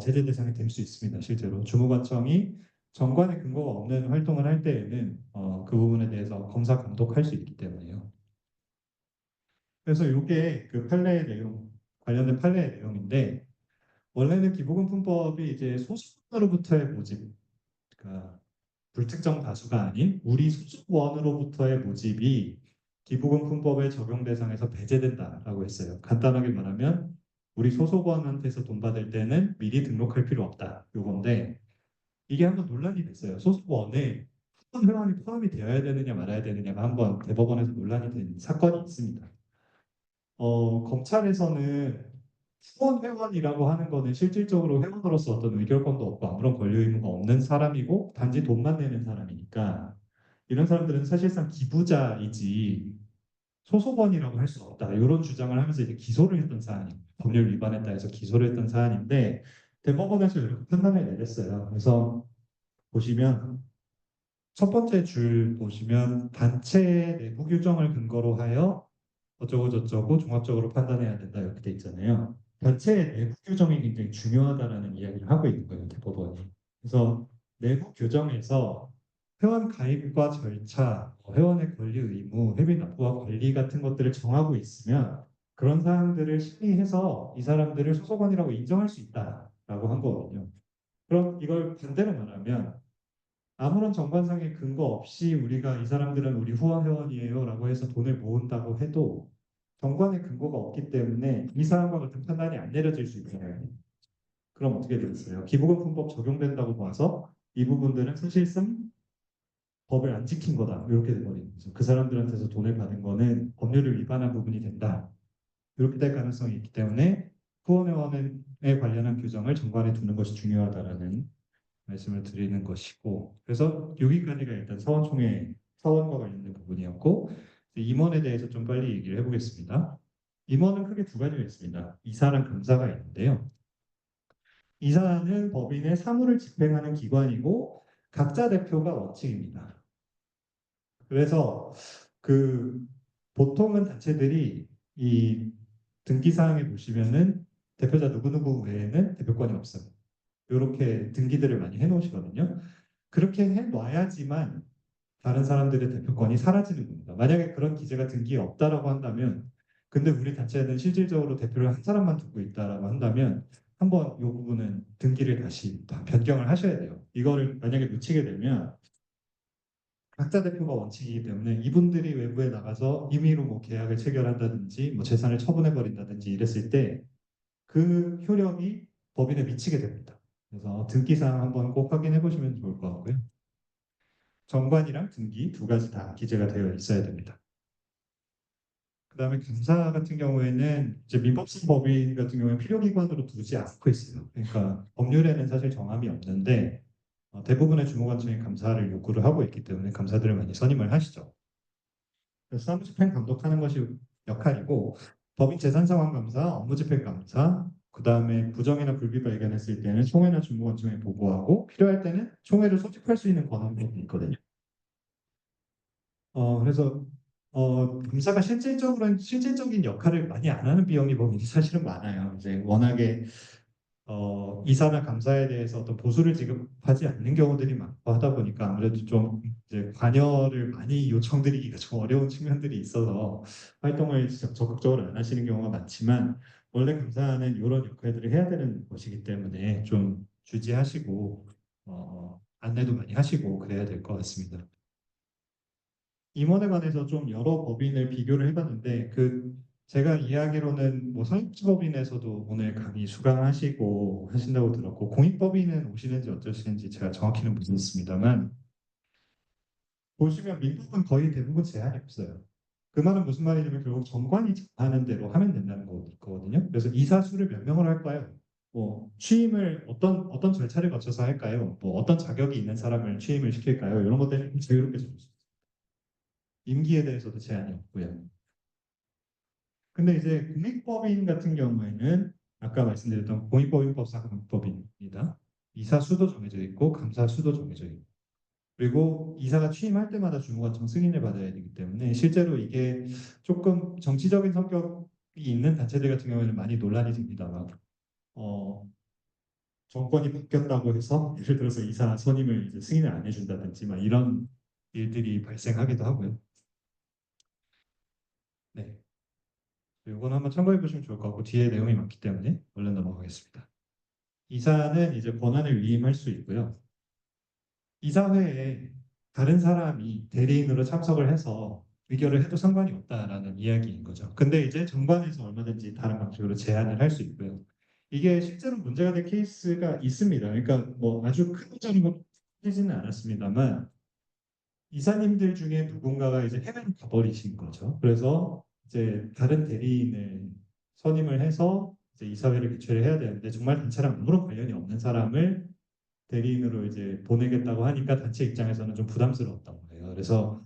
제재 대상이 될 수 있습니다. 실제로 주무관청이 정관의 근거가 없는 활동을 할 때에는 그 부분에 대해서 검사 감독할 수 있기 때문에요. 그래서 이게 그 판례의 내용 관련된 판례의 내용인데 원래는 기부금품법이 이제 소수자로부터의 모집, 그러니까 불특정 다수가 아닌 우리 소수원으로부터의 모집이 기부금품법의 적용 대상에서 배제된다라고 했어요. 간단하게 말하면 우리 소속원한테서 돈 받을 때는 미리 등록할 필요 없다. 요건데 이게 한번 논란이 됐어요. 소속원에 후원 회원이 포함이 되어야 되느냐 말아야 되느냐가 한번 대법원에서 논란이 된 사건이 있습니다. 검찰에서는 후원 회원이라고 하는 거는 실질적으로 회원으로서 어떤 의결권도 없고 아무런 권리 의무가 없는 사람이고 단지 돈만 내는 사람이니까 이런 사람들은 사실상 기부자이지 소속원이라고 할 수 없다. 이런 주장을 하면서 이제 기소를 했던 사안입니다. 법률 위반했다 해서 기소를 했던 사안인데 대법원에서 이렇게 판단을 내렸어요. 그래서 보시면 첫 번째 줄 보시면 단체 내부 규정을 근거로 하여 어쩌고 저쩌고 종합적으로 판단해야 된다 이렇게 돼 있잖아요. 단체 내부 규정이 굉장히 중요하다라는 이야기를 하고 있는 거예요, 대법원이. 그래서 내부 규정에서 회원 가입과 절차, 회원의 권리 의무, 회비 납부와 권리 같은 것들을 정하고 있으면 그런 사항들을 심의해서 이 사람들을 소속원이라고 인정할 수 있다라고 한 거거든요. 그럼 이걸 반대로 말하면 아무런 정관상의 근거 없이 우리가 이 사람들은 우리 후원 회원이에요라고 해서 돈을 모은다고 해도 정관의 근거가 없기 때문에 이 사람과 같은 판단이 안 내려질 수 있잖아요. 그럼 어떻게 되겠어요? 기부금품법 적용된다고 봐서 이 부분들은 사실상 법을 안 지킨 거다. 이렇게 돼버리는 거죠. 그 사람들한테서 돈을 받은 거는 법률을 위반한 부분이 된다. 이렇게 될 가능성이 있기 때문에 후원회원에 관련한 규정을 정관에 두는 것이 중요하다라는 말씀을 드리는 것이고, 그래서 여기까지가 일단 사원총회 사원과 관련된 부분이었고, 임원에 대해서 좀 빨리 얘기를 해보겠습니다. 임원은 크게 두 가지가 있습니다. 이사랑 감사가 있는데요. 이사는 법인의 사무를 집행하는 기관이고 각자 대표가 원칙입니다. 그래서 그 보통은 단체들이 이 등기 사항에 보시면은 대표자 누구누구 외에는 대표권이 없어요. 이렇게 등기들을 많이 해놓으시거든요. 그렇게 해놔야지만 다른 사람들의 대표권이 사라지는 겁니다. 만약에 그런 기재가 등기에 없다라고 한다면, 근데 우리 단체는 실질적으로 대표를 한 사람만 두고 있다라고 한다면, 한번 이 부분은 등기를 다시 변경을 하셔야 돼요. 이거를 만약에 놓치게 되면 각자 대표가 원칙이기 때문에 이분들이 외부에 나가서 임의로 뭐 계약을 체결한다든지 뭐 재산을 처분해 버린다든지 이랬을 때 그 효력이 법인에 미치게 됩니다. 그래서 등기사항 한번 꼭 확인해 보시면 좋을 것 같고요. 정관이랑 등기 두 가지 다 기재가 되어 있어야 됩니다. 그다음에 감사 같은 경우에는 이제 민법상 법인 같은 경우에 필요기관으로 두지 않고 있어요. 그러니까 법률에는 사실 정함이 없는데 대부분의 주무관청이 감사를 요구를 하고 있기 때문에 감사들을 많이 선임을 하시죠. 그래서 사무집행 감독하는 것이 역할이고 법인 재산상환감사, 업무집행감사, 그다음에 부정이나 불비 발견했을 때는 총회나 주무관청에 보고하고 필요할 때는 총회를 소집할 수 있는 권한도 있거든요. 그래서 검사가 실질적으로는 실질적인 역할을 많이 안 하는 비용이 법인이 사실은 많아요. 이제 워낙에 이사나 감사에 대해서 어떤 보수를 지급하지 않는 경우들이 많고 하다 보니까 아무래도 좀 이제 관여를 많이 요청드리기가 좀 어려운 측면들이 있어서 활동을 적극적으로 안 하시는 경우가 많지만 원래 감사는 이런 역할들을 해야 되는 것이기 때문에 좀 주지하시고 안내도 많이 하시고 그래야 될 것 같습니다. 임원에 관해서 좀 여러 법인을 비교를 해봤는데 제가 이야기로는 뭐 사립법인에서도 오늘 강의 수강하시고 하신다고 들었고 공익법인은 오시는지 어쩌시는지 제가 정확히는 모르겠습니다만 보시면 민법은 거의 대부분 제한이 없어요. 그 말은 무슨 말이냐면 결국 정관이 정하는 대로 하면 된다는 거거든요. 그래서 이사수를 몇 명을 할까요? 뭐 취임을 어떤 절차를 거쳐서 할까요? 뭐 어떤 자격이 있는 사람을 취임을 시킬까요? 이런 것들이 좀 자유롭게 좀 임기에 대해서도 제한이 없고요. 근데 이제 공익법인 같은 경우에는 아까 말씀드렸던 공익법인법상 공익법인입니다. 이사 수도 정해져 있고 감사 수도 정해져 있고 그리고 이사가 취임할 때마다 주무관청 승인을 받아야 되기 때문에 실제로 이게 조금 정치적인 성격이 있는 단체들 같은 경우에는 많이 논란이 됩니다만 어, 정권이 바뀌었다고 해서 예를 들어서 이사 선임을 이제 승인을 안 해준다든지 막 이런 일들이 발생하기도 하고요. 네. 이건 한번 참고해 보시면 좋을 것 같고 뒤에 내용이 많기 때문에 얼른 넘어가겠습니다. 이사는 이제 권한을 위임할 수 있고요. 이사회에 다른 사람이 대리인으로 참석을 해서 의결을 해도 상관이 없다라는 이야기인 거죠. 근데 이제 정관에서 얼마든지 다른 방식으로 제안을 할 수 있고요. 이게 실제로 문제가 될 케이스가 있습니다. 그러니까 뭐 아주 큰 문제는 되지는 않았습니다만 이사님들 중에 누군가가 이제 해외로 가버리신 거죠. 그래서 이제 다른 대리인을 선임을 해서 이제 이사회를 개최를 해야 되는데 정말 단체랑 아무런 관련이 없는 사람을 대리인으로 이제 보내겠다고 하니까 단체 입장에서는 좀 부담스러웠던 거예요. 그래서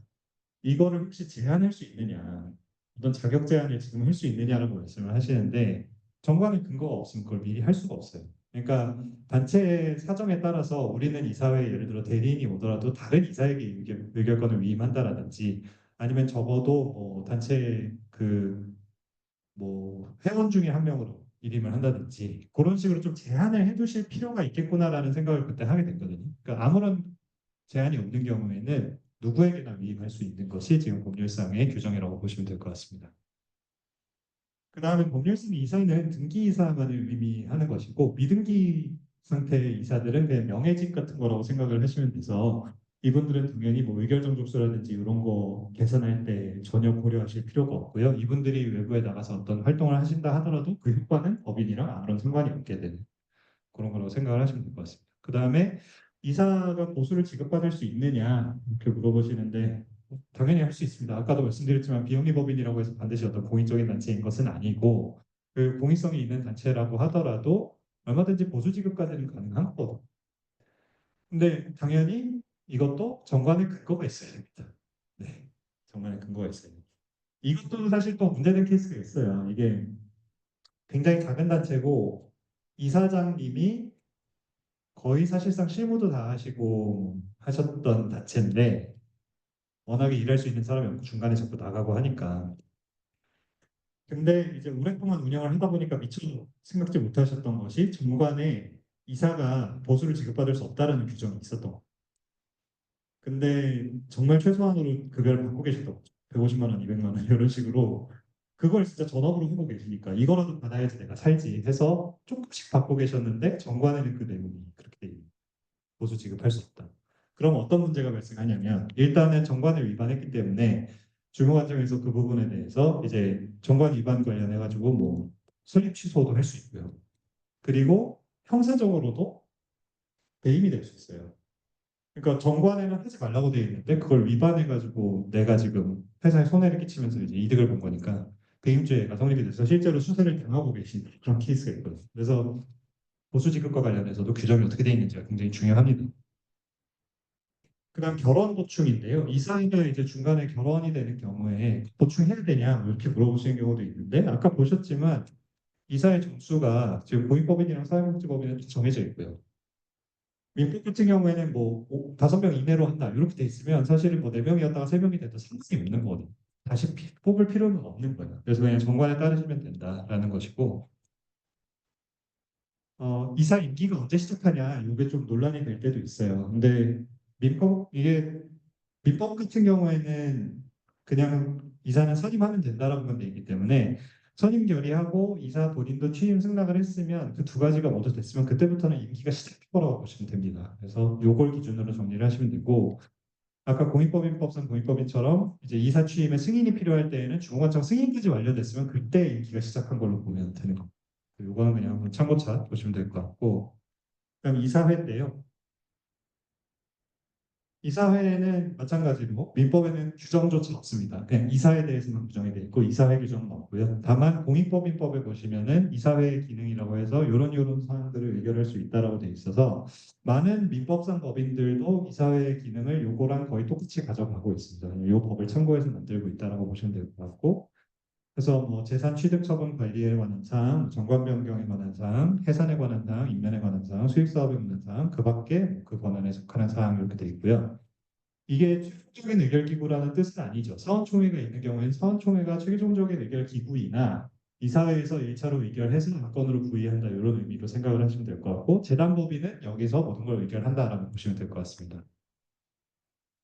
이거를 혹시 제한할 수 있느냐? 어떤 자격 제한을 지금 할 수 있느냐라고 말씀을 하시는데 정관의 근거가 없으면 그걸 미리 할 수가 없어요. 그러니까 단체 사정에 따라서 우리는 이사회에 예를 들어 대리인이 오더라도 다른 이사에게 의결권을 위임한다라든지 아니면 적어도 뭐 단체 그 뭐 회원 중에 한 명으로 일임을 한다든지 그런 식으로 좀 제한을 해두실 필요가 있겠구나라는 생각을 그때 하게 됐거든요. 그러니까 아무런 제한이 없는 경우에는 누구에게나 위임할 수 있는 것이 지금 법률상의 규정이라고 보시면 될 것 같습니다. 그 다음에 법률상 이사는 등기 이사만을 의미하는 것이고 미등기 상태의 이사들은 그냥 명예직 같은 거라고 생각을 하시면 돼서 이분들은 당연히 뭐 의결 정족수라든지 이런 거 계산할 때 전혀 고려하실 필요가 없고요. 이분들이 외부에 나가서 어떤 활동을 하신다 하더라도 그 효과는 법인이랑 아무런 상관이 없게 되는 그런 거라고 생각을 하시면 될 것 같습니다. 그 다음에 이사가 보수를 지급받을 수 있느냐 이렇게 물어보시는데 당연히 할 수 있습니다. 아까도 말씀드렸지만 비영리법인이라고 해서 반드시 어떤 공익적인 단체인 것은 아니고 그 공익성이 있는 단체라고 하더라도 얼마든지 보수 지급까지는 가능한 거거든요. 근데 당연히 이것도 정관의 근거가 있어야 됩니다. 네, 정관의 근거가 있어야 됩니다. 이것도 사실 또 문제된 케이스가 있어요. 이게 굉장히 작은 단체고 이사장님이 거의 사실상 실무도 다 하시고 하셨던 단체인데 워낙에 일할 수 있는 사람이 없고 중간에 자꾸 나가고 하니까 근데 이제 오랫동안 운영을 하다 보니까 미처 생각지 못하셨던 것이 정관에 이사가 보수를 지급받을 수 없다라는 규정이 있었던 거예요. 근데 정말 최소한으로 급여를 받고 계시던 거죠. 150만 원, 200만 원 이런 식으로 그걸 진짜 전업으로 하고 계시니까 이거라도 받아야지 내가 살지 해서 조금씩 받고 계셨는데 정관에는 그 내용이 그렇게 돼 있는 보수 지급할 수 없다. 그럼 어떤 문제가 발생하냐면 일단은 정관을 위반했기 때문에 주무관청에서 그 부분에 대해서 이제 정관 위반 관련해 가지고 뭐 설립 취소도 할 수 있고요. 그리고 형사적으로도 배임이 될 수 있어요. 그러니까 정관에는 하지 말라고 되어 있는데 그걸 위반해 가지고 내가 지금 회사에 손해를 끼치면서 이제 이득을 본 거니까 배임죄가 성립이 돼서 실제로 수사를 당하고 계신 그런 케이스가 있거든요. 그래서 보수 지급과 관련해서도 규정이 어떻게 되어 있는지가 굉장히 중요합니다. 그다음 결혼 보충인데요. 이사회가 이제 중간에 결혼이 되는 경우에 보충해야 되냐 뭐 이렇게 물어보시는 경우도 있는데 아까 보셨지만 이사회 정수가 지금 공익법인이랑 사회복지법인은 정해져 있고요. 민법 같은 경우에는 뭐 5명 이내로 한다 이렇게 돼 있으면 사실은 뭐 4명이었다가 3명이 돼도 상관이 없는 거거든요. 다시 뽑을 필요는 없는 거예요. 그래서 그냥 정관에 따르시면 된다라는 것이고 이사 임기가 언제 시작하냐 이게 좀 논란이 될 때도 있어요. 근데 민법 같은 경우에는 그냥 이사는 선임하면 된다라고만 돼 있기 때문에 선임 결의하고 이사 본인도 취임 승낙을 했으면 그 두 가지가 모두 됐으면 그때부터는 임기가 시작할 거라고 보시면 됩니다. 그래서 요걸 기준으로 정리를 하시면 되고 아까 공익법인법상 공익법인처럼 이제 이사 취임에 승인이 필요할 때에는 주무관청 승인까지 완료됐으면 그때 임기가 시작한 걸로 보면 되는 겁니다. 요거는 그냥 한번 참고차 보시면 될 것 같고 그다음 이사회인데요. 이사회는 마찬가지로 민법에는 규정조차 없습니다. 그냥 이사에 대해서만 규정이 되어 있고 이사회 규정은 없고요. 다만 공익법인법에 보시면은 이사회의 기능이라고 해서 이런 사항들을 의결할 수 있다라고 되어 있어서 많은 민법상 법인들도 이사회의 기능을 요거랑 거의 똑같이 가져가고 있습니다. 이 법을 참고해서 만들고 있다라고 보시면 될 것 같고 그래서 뭐 재산 취득 처분 관리에 관한 사항, 정관 변경에 관한 사항, 해산에 관한 사항, 인면에 관한 사항, 수익 사업에 관한 사항, 그 밖에 뭐그 권한에 속하는 사항 이렇게 되어 있고요. 이게 최종적인 의결기구라는 뜻은 아니죠. 사원총회가 있는 경우에는 사원총회가 최종적인 의결기구이나 이사회에서 1차로 의결해서 안건으로 부의한다 이런 의미로 생각을 하시면 될 것 같고 재단법인은 여기서 모든 걸 의결한다라고 보시면 될 것 같습니다.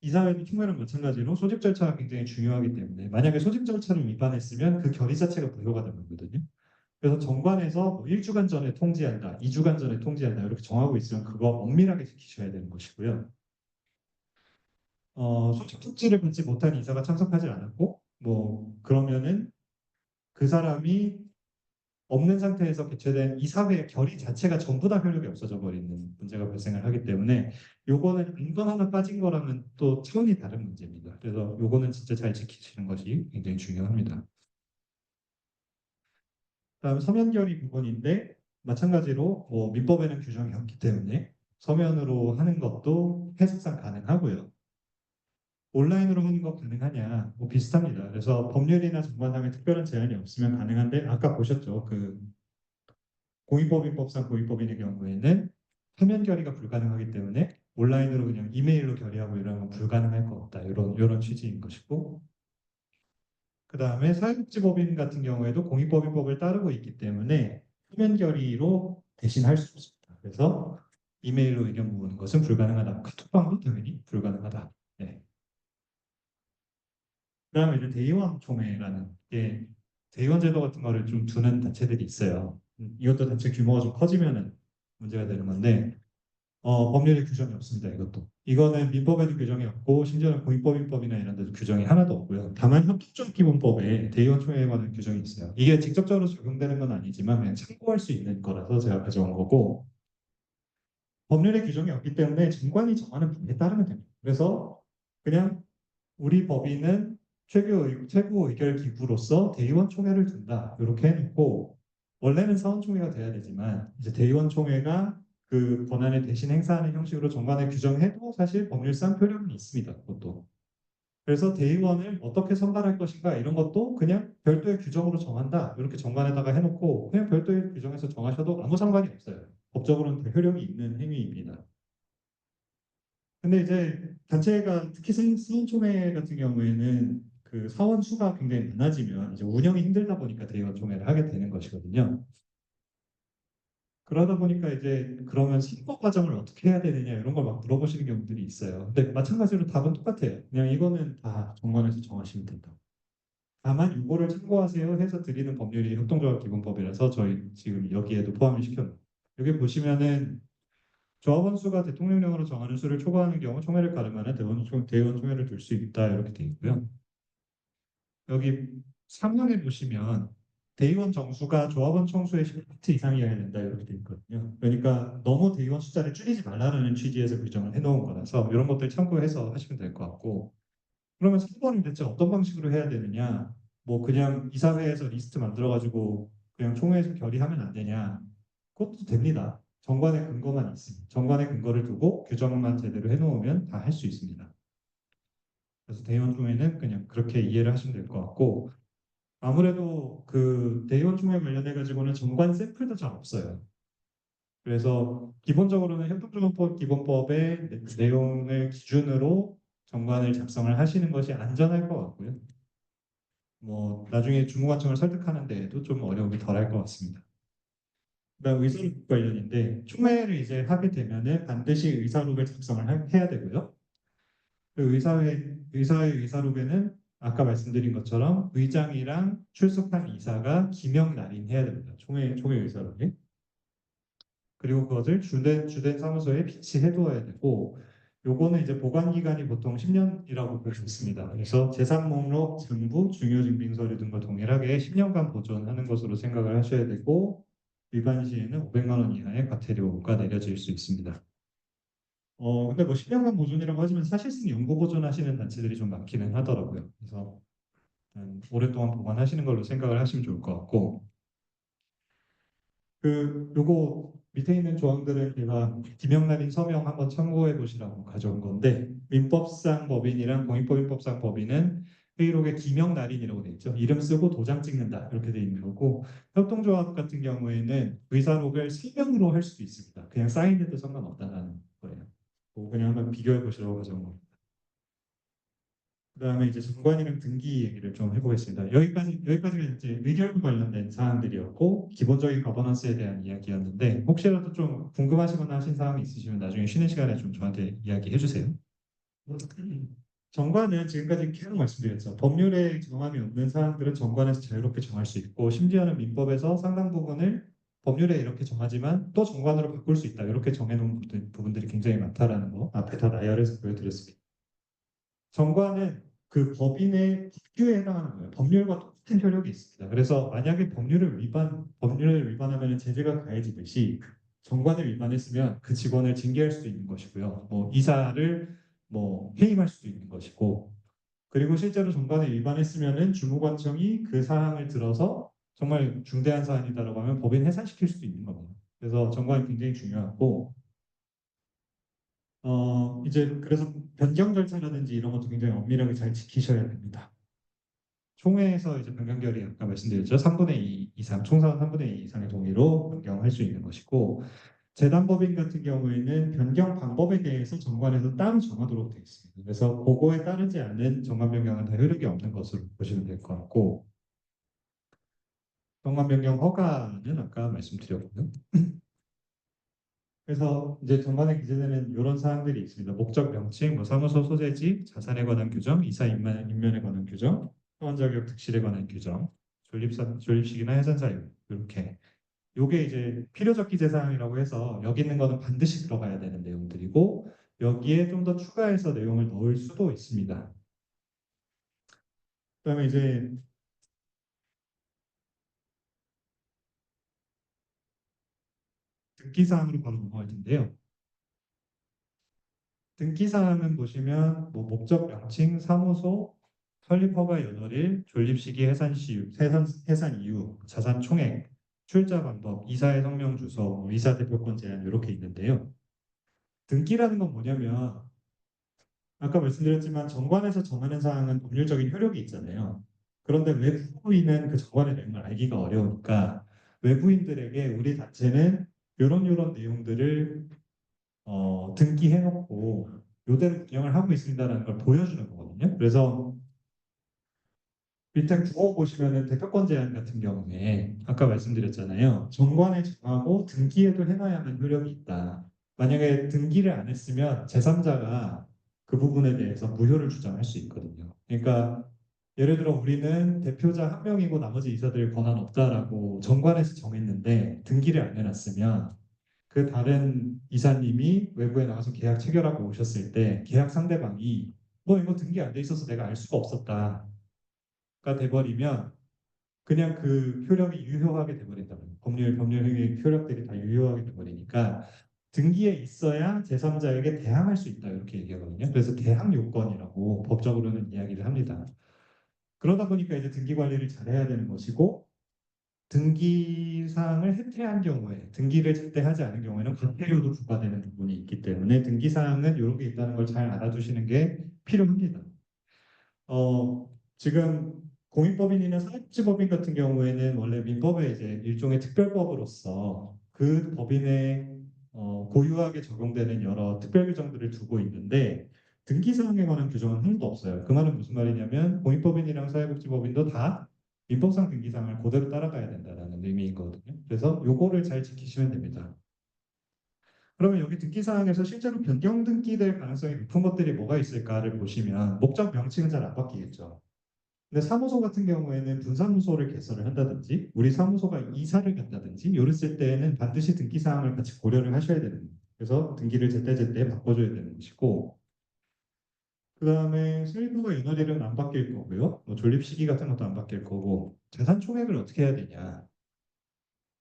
이사회도 총회랑 마찬가지로 소집 절차가 굉장히 중요하기 때문에 만약에 소집 절차를 위반했으면 그 결의 자체가 무효가 되는 거거든요. 그래서 정관에서 뭐 1주간 전에 통지한다, 2주간 전에 통지한다 이렇게 정하고 있으면 그거 엄밀하게 지키셔야 되는 것이고요. 소집 통지를 받지 못한 이사가 참석하지 않았고 뭐 그러면은 그 사람이 없는 상태에서 개최된 이사회 결의 자체가 전부 다 효력이 없어져 버리는 문제가 발생을 하기 때문에 요거는 안건 하나 빠진 거랑은 또 차원이 다른 문제입니다. 그래서 요거는 진짜 잘 지키시는 것이 굉장히 중요합니다. 다음 서면 결의 부분인데 마찬가지로 뭐 민법에는 규정이 없기 때문에 서면으로 하는 것도 해석상 가능하고요. 온라인으로 하는 거 가능하냐? 뭐 비슷합니다. 그래서 법률이나 정관상에 특별한 제한이 없으면 가능한데 아까 보셨죠? 그 공인법인법상 고인법인의 경우에는 화면 결의가 불가능하기 때문에 온라인으로 그냥 이메일로 결의하고 이런 건 불가능할 것 같다. 이런 취지인 것이고 그 다음에 사회복지법인 같은 경우에도 공인법인법을 따르고 있기 때문에 화면 결의로 대신할 수 있습니다. 그래서 이메일로 의견 모으는 것은 불가능하다. 카톡방도 당연히 불가능하다. 네. 그다음에 이제 대의원 총회라는 게 대의원 제도 같은 거를 좀 두는 단체들이 있어요. 이것도 단체 규모가 좀 커지면은 문제가 되는 건데 법률에 규정이 없습니다. 이것도 이거는 민법에도 규정이 없고 심지어는 공익법인법이나 이런 데도 규정이 하나도 없고요. 다만 협동조합기본법에 대의원 총회에 관한 규정이 있어요. 이게 직접적으로 적용되는 건 아니지만 그냥 참고할 수 있는 거라서 제가 가져온 거고 법률에 규정이 없기 때문에 정관이 정하는 법에 따르면 됩니다. 그래서 그냥 우리 법인은 최고 의결 기구로서 대의원 총회를 둔다. 이렇게 해놓고 원래는 사원총회가 돼야 되지만 이제 대의원 총회가 그 권한을 대신 행사하는 형식으로 정관에 규정해도 사실 법률상 효력은 있습니다. 그것도. 그래서 대의원을 어떻게 선발할 것인가 이런 것도 그냥 별도의 규정으로 정한다. 이렇게 정관에다가 해놓고 그냥 별도의 규정에서 정하셔도 아무 상관이 없어요. 법적으로는 다 효력이 있는 행위입니다. 근데 이제 단체가 특히 사원총회 같은 경우에는 그 사원 수가 굉장히 많아지면 이제 운영이 힘들다 보니까 대의원 총회를 하게 되는 것이거든요. 그러다 보니까 이제 그러면 선거 과정을 어떻게 해야 되느냐 이런 걸 막 물어보시는 경우들이 있어요. 근데 마찬가지로 답은 똑같아요. 그냥 이거는 다 정관에서 정하시면 된다. 다만 이거를 참고하세요 해서 드리는 법률이 협동조합기본법이라서 저희 지금 여기에도 포함을 시켜놓은 여기 보시면은 조합원 수가 대통령령으로 정하는 수를 초과하는 경우 총회를 가름하는 대의원 총회를 둘 수 있다 이렇게 돼 있고요. 여기 상황에 보시면 대의원 정수가 조합원 총수의 10% 이상이어야 된다 이렇게 돼 있거든요. 그러니까 너무 대의원 숫자를 줄이지 말라는 취지에서 규정을 해놓은 거라서 이런 것들 참고해서 하시면 될 것 같고 그러면 선거는 대체 어떤 방식으로 해야 되느냐? 뭐 그냥 이사회에서 리스트 만들어가지고 그냥 총회에서 결의하면 안 되냐? 그것도 됩니다. 정관의 근거만 있습니다. 정관의 근거를 두고 규정만 제대로 해놓으면 다 할 수 있습니다. 그래서 대의원 총회는 그냥 그렇게 이해를 하시면 될 것 같고 아무래도 그 대의원 총회 관련해 가지고는 정관 샘플도 잘 없어요. 그래서 기본적으로는 협동조합법 기본법의 내용을 기준으로 정관을 작성을 하시는 것이 안전할 것 같고요. 뭐 나중에 주무관청을 설득하는 데에도 좀 어려움이 덜할 것 같습니다. 그다음 의사록 관련인데 총회를 이제 하게 되면은 반드시 의사록을 작성을 해야 되고요. 그 의사의 의사록에는 아까 말씀드린 것처럼 의장이랑 출석한 이사가 기명 날인해야 됩니다. 총회 의사록에. 그리고 그것을 주된 사무소에 비치해 두어야 되고 요거는 이제 보관 기간이 보통 10년이라고 볼 수 있습니다. 그래서 재산 목록, 정부, 중요 증빙 서류 등과 동일하게 10년간 보존하는 것으로 생각을 하셔야 되고 위반 시에는 500만 원 이하의 과태료가 내려질 수 있습니다. 근데 뭐 10년간 보존이라고 하지만 사실상 연구 보존하시는 단체들이 좀 많기는 하더라고요. 그래서 오랫동안 보관하시는 걸로 생각을 하시면 좋을 것 같고 요거 밑에 있는 조항들은 제가 김영란인 서명 한번 참고해 보시라고 가져온 건데 민법상 법인이랑 공인법인법상 법인은 회의록에 김영날인이라고 돼 있죠. 이름 쓰고 도장 찍는다 이렇게 돼 있는 거고 협동조합 같은 경우에는 의사록을 실명으로 할 수도 있습니다. 그냥 사인해도 상관없다는 거예요. 그냥 한번 비교해 보시라고 가져온 겁니다. 그다음에 이제 정관이랑 등기 얘기를 좀 해보겠습니다. 여기까지가 이제 의결과 관련된 사항들이었고 기본적인 거버넌스에 대한 이야기였는데 혹시라도 좀 궁금하시거나 하신 사항이 있으시면 나중에 쉬는 시간에 좀 저한테 이야기해 주세요. 정관은 지금까지 계속 말씀드렸죠. 법률에 정함이 없는 사항들은 정관에서 자유롭게 정할 수 있고 심지어는 민법에서 상당 부분을 법률에 이렇게 정하지만 또 정관으로 바꿀 수 있다. 이렇게 정해놓은 부분들이 굉장히 많다라는 거 앞에 다 나열해서 보여드렸습니다. 정관은 그 법인의 법규에 해당하는 거예요. 법률과 똑같은 효력이 있습니다. 그래서 만약에 법률을 위반하면 제재가 가해지듯이 정관을 위반했으면 그 직원을 징계할 수도 있는 것이고요. 뭐 이사를 뭐 해임할 수도 있는 것이고 그리고 실제로 정관을 위반했으면은 주무관청이 그 사항을 들어서 정말 중대한 사안이다라고 하면 법인 해산시킬 수도 있는 겁니다. 그래서 정관이 굉장히 중요하고 이제 그래서 변경 절차라든지 이런 것도 굉장히 엄밀하게 잘 지키셔야 됩니다. 총회에서 이제 변경결이 아까 말씀드렸죠. 3분의 2 이상, 총선 3분의 2 이상의 동의로 변경할 수 있는 것이고, 재단법인 같은 경우에는 변경 방법에 대해서 정관에서 따로 정하도록 되어 있습니다. 그래서 그거에 따르지 않는 정관 변경은 다 효력이 없는 것으로 보시면 될 것 같고, 정관 변경 허가는 아까 말씀드렸고요. 그래서 이제 정관에 기재되는 이런 사항들이 있습니다. 목적 명칭, 뭐 사무소 소재지, 자산에 관한 규정, 이사 임면에 관한 규정, 회원 자격 특실에 관한 규정, 존립식이나 해산 사유 이렇게. 요게 이제 필요적 기재 사항이라고 해서 여기 있는 거는 반드시 들어가야 되는 내용들이고 여기에 좀 더 추가해서 내용을 넣을 수도 있습니다. 그다음에 이제 등기 사항으로 바로 넘어갈 텐데요. 등기 사항은 보시면 뭐 목적 명칭, 사무소, 설립 허가 연월일, 존립 시기, 해산 이유, 자산 총액, 출자 방법, 이사의 성명 주소, 뭐 이사 대표권 제한 이렇게 있는데요. 등기라는 건 뭐냐면 아까 말씀드렸지만 정관에서 정하는 사항은 법률적인 효력이 있잖아요. 그런데 외부인은 그 정관의 내용을 알기가 어려우니까 외부인들에게 우리 단체는 이런 내용들을 등기해놓고 요대로 운영을 하고 있습니다라는 걸 보여주는 거거든요. 그래서 밑에 구호 보시면은 대표권 제한 같은 경우에 아까 말씀드렸잖아요. 정관에 정하고 등기에도 해놔야만 효력이 있다. 만약에 등기를 안 했으면 제3자가 그 부분에 대해서 무효를 주장할 수 있거든요. 그러니까 예를 들어 우리는 대표자 한 명이고 나머지 이사들 권한 없다라고 정관에서 정했는데 등기를 안 해놨으면 그 다른 이사님이 외부에 나가서 계약 체결하고 오셨을 때 계약 상대방이 너 이거 등기 안 돼 있어서 내가 알 수가 없었다. 가 돼버리면 그냥 그 효력이 유효하게 돼버린다는 거예요. 법률의 효력들이 다 유효하게 돼버리니까 등기에 있어야 제3자에게 대항할 수 있다 이렇게 얘기하거든요. 그래서 대항 요건이라고 법적으로는 이야기를 합니다. 그러다 보니까 이제 등기 관리를 잘해야 되는 것이고 등기 사항을 해태한 경우에 등기를 제때 하지 않은 경우에는 과태료도 부과되는 부분이 있기 때문에 등기 사항은 이런 게 있다는 걸 잘 알아두시는 게 필요합니다. 지금 공익법인이나 사업지법인 같은 경우에는 원래 민법의 이제 일종의 특별법으로서 그 법인의 고유하게 적용되는 여러 특별 규정들을 두고 있는데 등기사항에 관한 규정은 하나도 없어요. 그 말은 무슨 말이냐면 공익법인이랑 사회복지법인도 다 민법상 등기사항을 그대로 따라가야 된다는 의미이거든요. 그래서 요거를 잘 지키시면 됩니다. 그러면 여기 등기사항에서 실제로 변경 등기될 가능성이 높은 것들이 뭐가 있을까를 보시면 목적 명칭은 잘 안 바뀌겠죠. 근데 사무소 같은 경우에는 분사무소를 개설을 한다든지 우리 사무소가 이사를 간다든지 이랬을 때에는 반드시 등기 사항을 같이 고려를 하셔야 되는 거예요. 그래서 등기를 제때제때 바꿔줘야 되는 것이고 그다음에 수입부가 인원일은 안 바뀔 거고요. 뭐 존립 시기 같은 것도 안 바뀔 거고 자산 총액을 어떻게 해야 되냐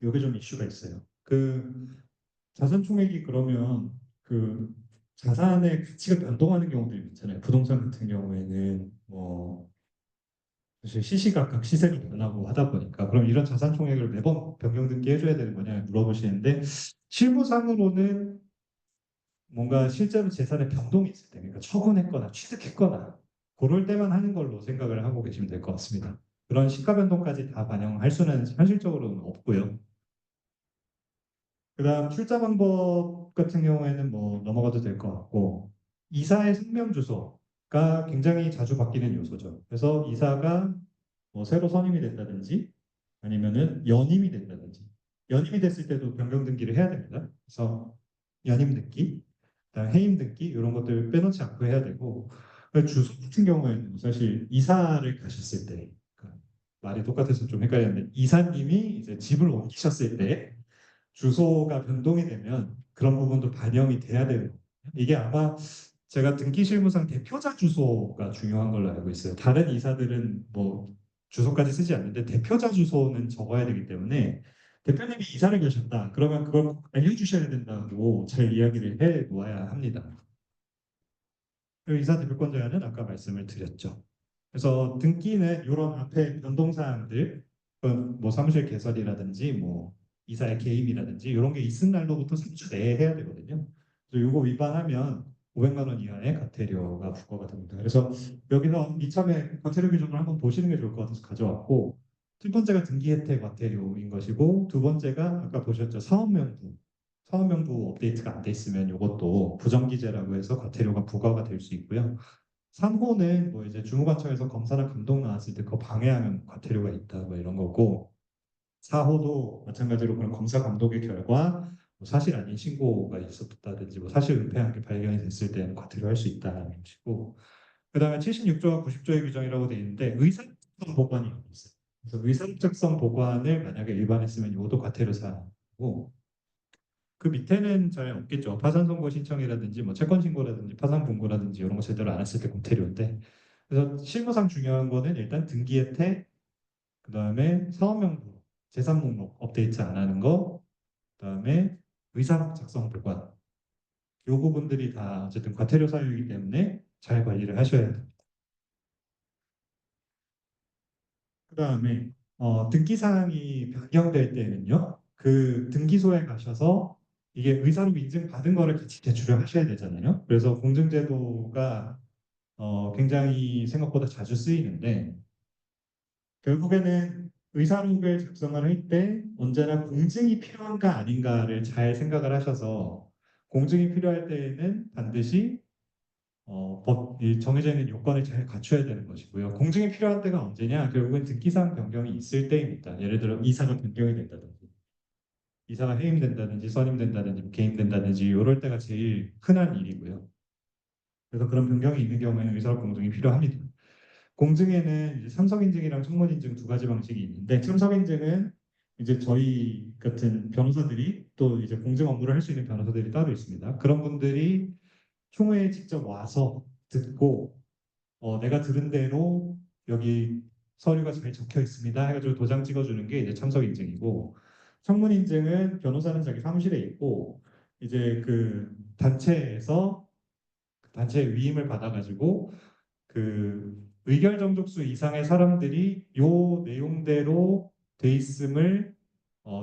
이게 좀 이슈가 있어요. 그 자산 총액이 그러면 그 자산의 가치가 변동하는 경우도 있잖아요. 부동산 같은 경우에는 뭐 사실 시시각각 시세가 변하고 하다 보니까 그럼 이런 자산 총액을 매번 변경 등기해줘야 되는 거냐 물어보시는데 실무상으로는 뭔가 실제로 재산의 변동이 있을 때 그러니까 처분했거나 취득했거나 그럴 때만 하는 걸로 생각을 하고 계시면 될 것 같습니다. 그런 시가 변동까지 다 반영할 수는 현실적으로는 없고요. 그다음 출자 방법 같은 경우에는 뭐 넘어가도 될 것 같고 이사의 성명 주소가 굉장히 자주 바뀌는 요소죠. 그래서 이사가 뭐 새로 선임이 된다든지 아니면은 연임이 된다든지 연임이 됐을 때도 변경 등기를 해야 됩니다. 그래서 연임 등기, 그다음 해임 등기 이런 것들 빼놓지 않고 해야 되고 주소 같은 경우에는 사실 이사를 가셨을 때 그러니까 말이 똑같아서 좀 헷갈렸는데 이사님이 이제 집을 옮기셨을 때 주소가 변동이 되면 그런 부분도 반영이 돼야 되는 거예요. 이게 아마 제가 등기실무상 대표자 주소가 중요한 걸로 알고 있어요. 다른 이사들은 뭐 주소까지 쓰지 않는데 대표자 주소는 적어야 되기 때문에 대표님이 이사를 가셨다. 그러면 그걸 꼭 알려주셔야 된다고 잘 이야기를 해 놓아야 합니다. 그리고 이사 대표권 제한은 아까 말씀을 드렸죠. 그래서 등기는 이런 앞에 변동사항들, 뭐 사무실 개설이라든지 뭐 이사의 개입이라든지 이런 게 있은 날로부터 3주 내에 해야 되거든요. 그래서 이거 위반하면 500만 원 이하의 과태료가 부과가 됩니다. 그래서 여기서 이참에 과태료 규정을 한번 보시는 게 좋을 것 같아서 가져왔고, 첫 번째가 등기 혜택 과태료인 것이고, 두 번째가 아까 보셨죠, 사업명부. 사업명부 업데이트가 안 돼 있으면 이것도 부정기재라고 해서 과태료가 부과가 될 수 있고요. 3호는 뭐 이제 주무관청에서 검사나 감독 나왔을 때 그거 방해하면 과태료가 있다 뭐 이런 거고, 4호도 마찬가지로 그런 검사 감독의 결과 뭐 사실 아닌 신고가 있었다든지 뭐 사실 은폐한 게 발견이 됐을 때는 과태료 할 수 있다는 것이고, 그다음에 76조와 90조의 규정이라고 되어 있는데 의사특성 보관이 있어요. 그래서 의사특성 보관을 만약에 위반했으면 이것도 과태료 사항이고, 그 밑에는 잘 없겠죠. 파산 선고 신청이라든지 뭐 채권 신고라든지 파산 분고라든지 이런 거 제대로 안 했을 때 과태료인데, 그래서 실무상 중요한 거는 일단 등기 혜택, 그다음에 사업명부, 재산 목록 업데이트 안 하는 거, 그다음에 의사록 작성 보관. 이 부분들이 다 어쨌든 과태료 사유이기 때문에 잘 관리를 하셔야 돼요. 그다음에 등기 사항이 변경될 때는요. 그 등기소에 가셔서 이게 의사록 인증 받은 거를 같이 제출을 하셔야 되잖아요. 그래서 공증제도가 굉장히 생각보다 자주 쓰이는데, 결국에는 의사록을 작성을 할 때 언제나 공증이 필요한가 아닌가를 잘 생각을 하셔서, 공증이 필요할 때에는 반드시 이 정해져 있는 요건을 잘 갖춰야 되는 것이고요. 공증이 필요한 때가 언제냐? 결국은 등기사항 변경이 있을 때입니다. 예를 들어 이사가 변경이 된다든지, 이사가 해임된다든지, 선임된다든지, 개임된다든지 이럴 때가 제일 흔한 일이고요. 그래서 그런 변경이 있는 경우에는 의사록 공증이 필요합니다. 공증에는 이제 참석인증이랑 청문인증 두 가지 방식이 있는데, 참석인증은 이제 저희 같은 변호사들이 또 이제 공증 업무를 할 수 있는 변호사들이 따로 있습니다. 그런 분들이 총회에 직접 와서 듣고 내가 들은 대로 여기 서류가 잘 적혀 있습니다 해가지고 도장 찍어주는 게 이제 참석인증이고, 청문인증은 변호사는 자기 사무실에 있고 이제 그 단체에서 그 단체의 위임을 받아가지고 그 의결 정족수 이상의 사람들이 요 내용대로 돼 있음을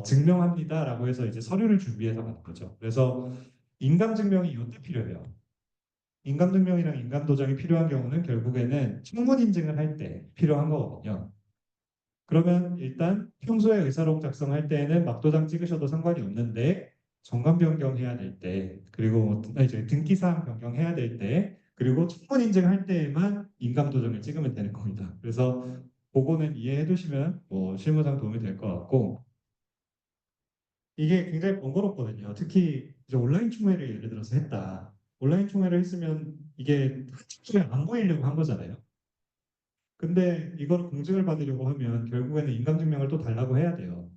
증명합니다라고 해서 이제 서류를 준비해서 가는 거죠. 그래서 인감 증명이 이때 필요해요. 인감 증명이랑 인감 도장이 필요한 경우는 결국에는 청문 인증을 할 때 필요한 거거든요. 그러면 일단 평소에 의사록 작성할 때에는 막도장 찍으셔도 상관이 없는데, 정관 변경해야 될 때, 그리고 이제 등기사항 변경해야 될 때, 그리고 청문 인증할 때에만 인감 도장을 찍으면 되는 겁니다. 그래서 그거는 이해해 두시면 뭐 실무상 도움이 될 것 같고, 이게 굉장히 번거롭거든요. 특히 이제 온라인 총회를 예를 들어서 했다. 온라인 총회를 했으면 이게 한쪽에 안 보이려고 한 거잖아요. 근데 이걸 공증을 받으려고 하면 결국에는 인감증명을 또 달라고 해야 돼요.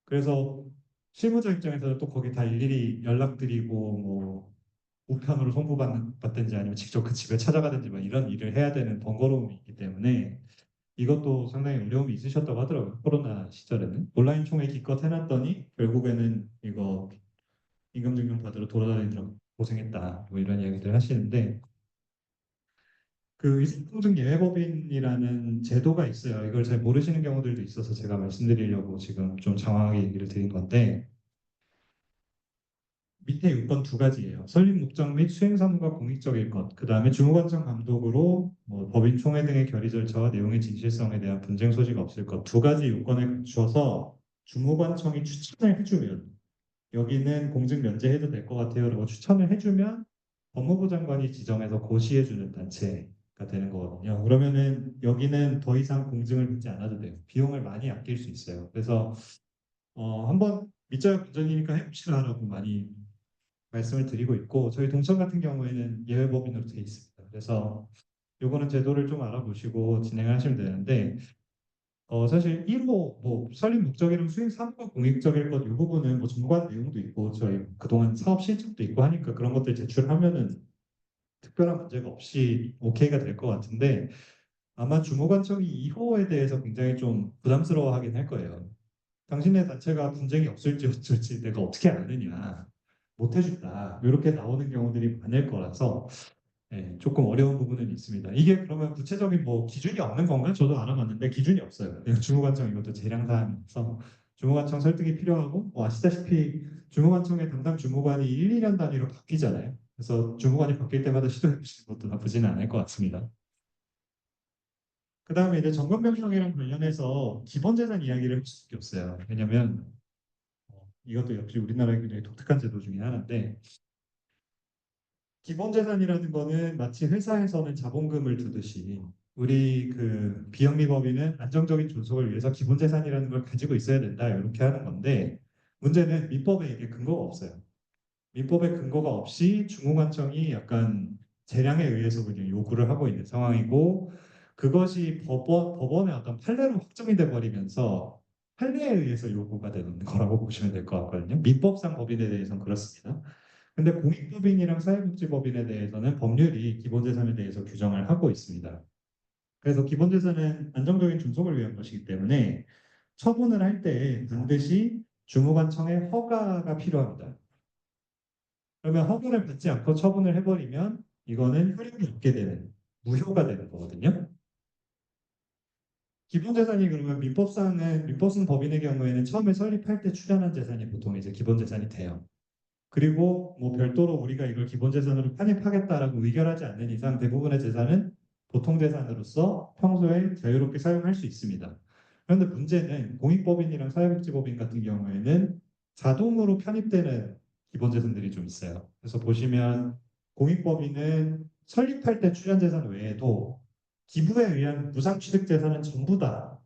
그래서 실무자 입장에서는 또 거기 다 일일이 연락드리고 뭐 우편으로 송부받든지 아니면 직접 그 집에 찾아가든지 뭐 이런 일을 해야 되는 번거로움이 있기 때문에 이것도 상당히 어려움이 있으셨다고 하더라고요. 코로나 시절에는. 온라인 총회 기껏 해놨더니 결국에는 이거 임금증명 받으러 돌아다니느라 고생했다 뭐 이런 이야기들 하시는데, 그 위생공증 예외법인이라는 제도가 있어요. 이걸 잘 모르시는 경우들도 있어서 제가 말씀드리려고 지금 좀 장황하게 얘기를 드린 건데, 밑에 요건 두 가지예요. 설립 목적 및 수행 사무가 공익적일 것, 그 다음에 주무관청 감독으로 뭐 법인 총회 등의 결의 절차와 내용의 진실성에 대한 분쟁 소지가 없을 것, 두 가지 요건을 갖추어서 주무관청이 추천을 해주면, 여기는 공증 면제해도 될 것 같아요 라고 추천을 해주면 법무부 장관이 지정해서 고시해주는 단체가 되는 거거든요. 그러면은 여기는 더 이상 공증을 받지 않아도 돼요. 비용을 많이 아낄 수 있어요. 그래서 한번 밑자요 본전이니까 해봅시다라고 많이 말씀을 드리고 있고, 저희 동천 같은 경우에는 예외법인으로 돼 있습니다. 그래서 요거는 제도를 좀 알아보시고 진행을 하시면 되는데, 사실 1호 뭐 설립 목적이랑 수행 사무가 공익적일 것 이 부분은 뭐 정관 내용도 있고 저희 그동안 사업 실적도 있고 하니까 그런 것들 제출하면은 특별한 문제가 없이 오케이가 될 것 같은데, 아마 주무관청이 2호에 대해서 굉장히 좀 부담스러워하긴 할 거예요. 당신네 단체가 분쟁이 없을지 어쩔지 내가 어떻게 아느냐, 못 해준다 이렇게 나오는 경우들이 많을 거라서 네, 조금 어려운 부분은 있습니다. 이게 그러면 구체적인 뭐 기준이 없는 건가요? 저도 알아봤는데 기준이 없어요. 그냥 주무관청 이것도 재량 사항이라서 주무관청 설득이 필요하고, 아시다시피 주무관청의 담당 주무관이 1, 2년 단위로 바뀌잖아요. 그래서 주무관이 바뀔 때마다 시도해 보시는 것도 나쁘지는 않을 것 같습니다. 그 다음에 이제 정권변경이랑 관련해서 기본재산 이야기를 할 수밖에 없어요. 왜냐하면 이것도 역시 우리나라의 굉장히 독특한 제도 중에 하나인데 기본재산이라는 거는 마치 회사에서는 자본금을 두듯이 우리 그 비영리법인은 안정적인 존속을 위해서 기본재산이라는 걸 가지고 있어야 된다 이렇게 하는 건데 문제는 민법에 이게 근거가 없어요. 민법에 근거가 없이 중공안청이 약간 재량에 의해서 그냥 요구를 하고 있는 상황이고 그것이 법원의 어떤 판례로 확정이 돼 버리면서 판례에 의해서 요구가 되는 거라고 보시면 될 것 같거든요. 민법상 법인에 대해서는 그렇습니다. 근데 공익법인이랑 사회복지법인에 대해서는 법률이 기본재산에 대해서 규정을 하고 있습니다. 그래서 기본재산은 안정적인 존속을 위한 것이기 때문에 처분을 할 때 반드시 주무관청의 허가가 필요합니다. 그러면 허가를 받지 않고 처분을 해버리면 이거는 효력이 없게 되는, 무효가 되는 거거든요. 기본재산이 그러면 민법상 법인의 경우에는 처음에 설립할 때 출연한 재산이 보통 이제 기본재산이 돼요. 그리고 뭐 별도로 우리가 이걸 기본재산으로 편입하겠다라고 의결하지 않는 이상 대부분의 재산은 보통재산으로서 평소에 자유롭게 사용할 수 있습니다. 그런데 문제는 공익법인이랑 사회복지법인 같은 경우에는 자동으로 편입되는 기본재산들이 좀 있어요. 그래서 보시면 공익법인은 설립할 때 출연재산 외에도 기부에 의한 무상취득재산은 전부 다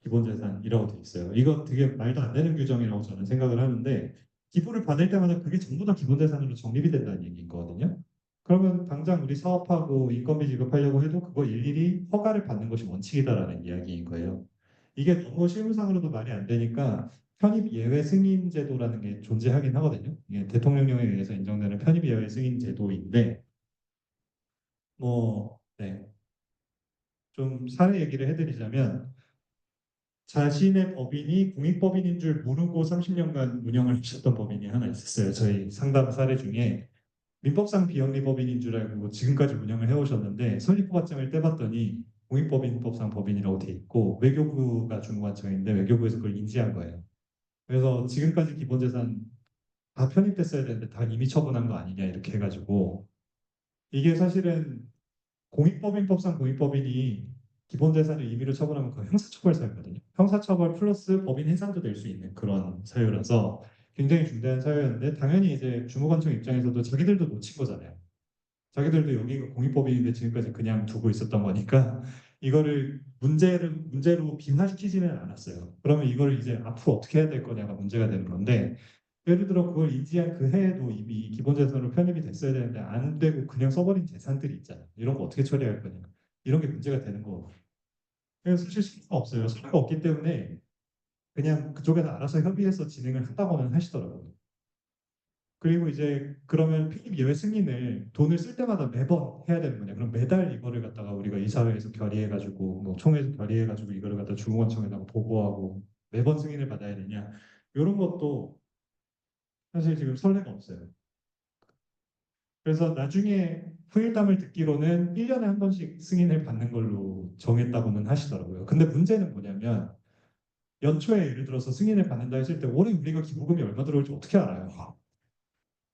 기본재산이라고 돼 있어요. 이거 되게 말도 안 되는 규정이라고 저는 생각을 하는데 기부를 받을 때마다 그게 전부 다 기본재산으로 적립이 된다는 얘기인 거거든요. 그러면 당장 우리 사업하고 인건비 지급하려고 해도 그거 일일이 허가를 받는 것이 원칙이다라는 이야기인 거예요. 이게 너무 실무상으로도 말이 안 되니까 편입 예외 승인 제도라는 게 존재하긴 하거든요. 이게 대통령령에 의해서 인정되는 편입 예외 승인 제도인데 네. 좀 사례 얘기를 해드리자면 자신의 법인이 공익법인인 줄 모르고 30년간 운영을 하셨던 법인이 하나 있었어요. 저희 상담 사례 중에 민법상 비영리법인인 줄 알고 지금까지 운영을 해오셨는데 설립허가증을 떼봤더니 공익법인법상 법인이라고 돼 있고 외교부가 주무관청인데 외교부에서 그걸 인지한 거예요. 그래서 지금까지 기본재산 다 편입됐어야 되는데 다 이미 처분한 거 아니냐 이렇게 해가지고 이게 사실은 공익법인법상 공익법인이 기본재산을 임의로 처분하면 그 형사처벌 사유거든요. 형사처벌 플러스 법인 해산도 될 수 있는 그런 사유라서 굉장히 중대한 사유였는데 당연히 이제 주무관청 입장에서도 자기들도 놓친 거잖아요. 자기들도 여기가 공익법인인데 지금까지 그냥 두고 있었던 거니까 이거를 문제로 비화시키지는 않았어요. 그러면 이거를 이제 앞으로 어떻게 해야 될 거냐가 문제가 되는 건데 예를 들어 그걸 인지한 그 해에도 이미 기본재산으로 편입이 됐어야 되는데 안 되고 그냥 써버린 재산들이 있잖아요. 이런 거 어떻게 처리할 거냐. 이런 게 문제가 되는 거. 그래서 사실 수가 없어요. 수가 없기 때문에 그냥 그쪽에서 알아서 협의해서 진행을 한다고는 하시더라고요. 그리고 이제 그러면 편입 예외 승인을 돈을 쓸 때마다 매번 해야 되는 거냐? 그럼 매달 이거를 갖다가 우리가 이사회에서 결의해가지고 뭐 총회에서 결의해가지고 이거를 갖다 주무관청에다가 보고하고 매번 승인을 받아야 되냐? 이런 것도 사실 지금 선례가 없어요. 그래서 나중에 후일담을 듣기로는 1년에 한 번씩 승인을 받는 걸로 정했다고는 하시더라고요. 근데 문제는 뭐냐면 연초에 예를 들어서 승인을 받는다 했을 때 올해 우리가 기부금이 얼마 들어올지 어떻게 알아요?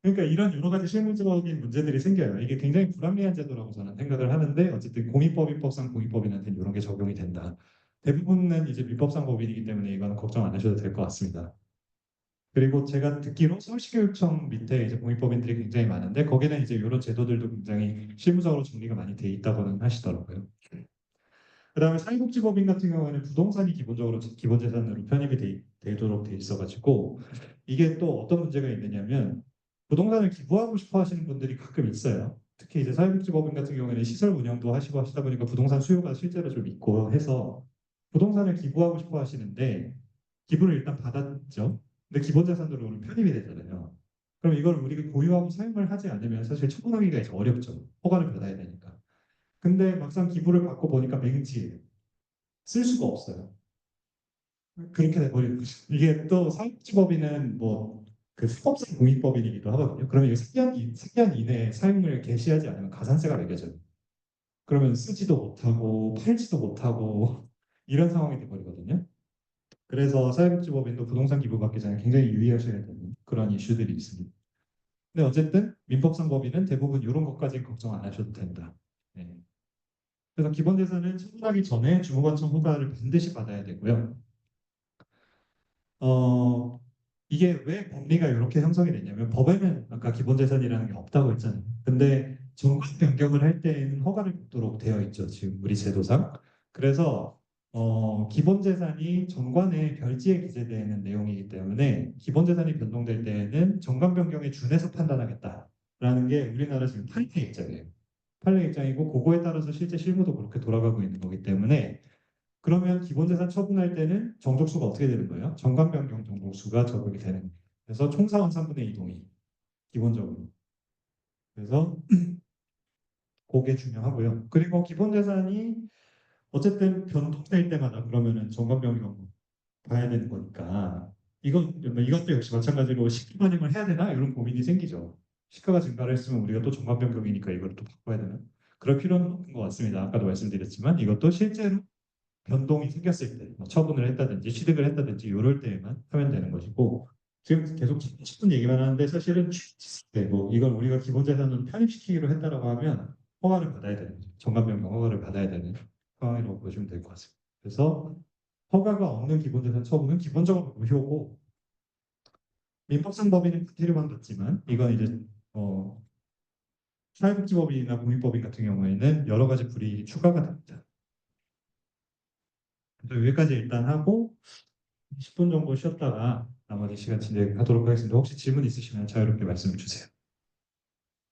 그러니까 이런 여러 가지 실무적인 문제들이 생겨요. 이게 굉장히 불합리한 제도라고 저는 생각을 하는데 어쨌든 공익법인법상 공익법인한테는 이런 게 적용이 된다. 대부분은 이제 민법상 법인이기 때문에 이거는 걱정 안 하셔도 될 것 같습니다. 그리고 제가 듣기로 서울시교육청 밑에 이제 공익법인들이 굉장히 많은데 거기는 이제 이런 제도들도 굉장히 실무적으로 정리가 많이 돼 있다고는 하시더라고요. 그다음에 사회복지법인 같은 경우에는 부동산이 기본적으로 기본재산으로 편입이 되도록 돼 있어가지고 이게 또 어떤 문제가 있느냐면 부동산을 기부하고 싶어 하시는 분들이 가끔 있어요. 특히 이제 사회복지법인 같은 경우에는 시설 운영도 하시고 하시다 보니까 부동산 수요가 실제로 좀 있고 해서 부동산을 기부하고 싶어 하시는데 기부를 일단 받았죠. 근데 기본재산으로 편입이 되잖아요. 그럼 이걸 우리가 보유하고 사용을 하지 않으면 사실 처분하기가 이제 어렵죠. 허가를 받아야 되니까. 근데 막상 기부를 받고 보니까 맹지예요. 쓸 수가 없어요. 그렇게 돼버리는 거죠. 이게 또 사업지법인은 뭐 그 사업상 공익법인이기도 하거든요. 그러면 이거 3년 이내에 사용을 개시하지 않으면 가산세가 매겨져요. 그러면 쓰지도 못하고 팔지도 못하고 이런 상황이 돼버리거든요. 그래서 사회복지법인도 부동산 기부 받기 전에 굉장히 유의하셔야 되는 그런 이슈들이 있습니다. 근데 어쨌든 민법상 법인은 대부분 이런 것까지 걱정 안 하셔도 된다. 네. 그래서 기본재산은 처분하기 전에 주무관청 허가를 반드시 받아야 되고요. 어, 이게 왜 법리가 이렇게 형성이 됐냐면 법에는 아까 기본재산이라는 게 없다고 했잖아요. 근데 정관 변경을 할 때에는 허가를 받도록 되어 있죠. 지금 우리 제도상. 그래서 기본재산이 정관의 별지에 기재되어 있는 내용이기 때문에 기본재산이 변동될 때에는 정관 변경에 준해서 판단하겠다라는 게 우리나라 지금 판례 입장이에요. 판례 입장이고 그거에 따라서 실제 실무도 그렇게 돌아가고 있는 거기 때문에 그러면 기본재산 처분할 때는 정족수가 어떻게 되는 거예요? 정관 변경 정족수가 적용이 되는 거예요. 그래서 총사원 3분의 2 동의 기본적으로. 그래서 그게 중요하고요. 그리고 기본재산이 어쨌든 변동될 때마다 그러면은 정관 변경 봐야 되는 거니까 이것도 역시 마찬가지로 시가 반영을 해야 되나 이런 고민이 생기죠. 시가가 증가를 했으면 우리가 또 정관 변경이니까 이걸 또 바꿔야 되나? 그럴 필요는 없는 것 같습니다. 아까도 말씀드렸지만 이것도 실제로 변동이 생겼을 때, 뭐 처분을 했다든지 취득을 했다든지 이럴 때에만 하면 되는 것이고 지금 계속 10분 얘기만 하는데 사실은 네, 뭐 이걸 우리가 기본재산으로 편입시키기로 했다라고 하면 허가를 받아야 되는 거죠. 정관 변경 허가를 받아야 되는 상황이라고 보시면 될 것 같습니다. 그래서 허가가 없는 기본재산 처분은 기본적으로 무효고 민법상 법인은 크테리만 받지만 이건 이제 사회복지법인이나 공익법인 같은 경우에는 여러 가지 불이익이 추가가 됩니다. 그래서 여기까지 일단 하고 10분 정도 쉬었다가 나머지 시간 진행하도록 하겠습니다. 혹시 질문 있으시면 자유롭게 말씀해 주세요.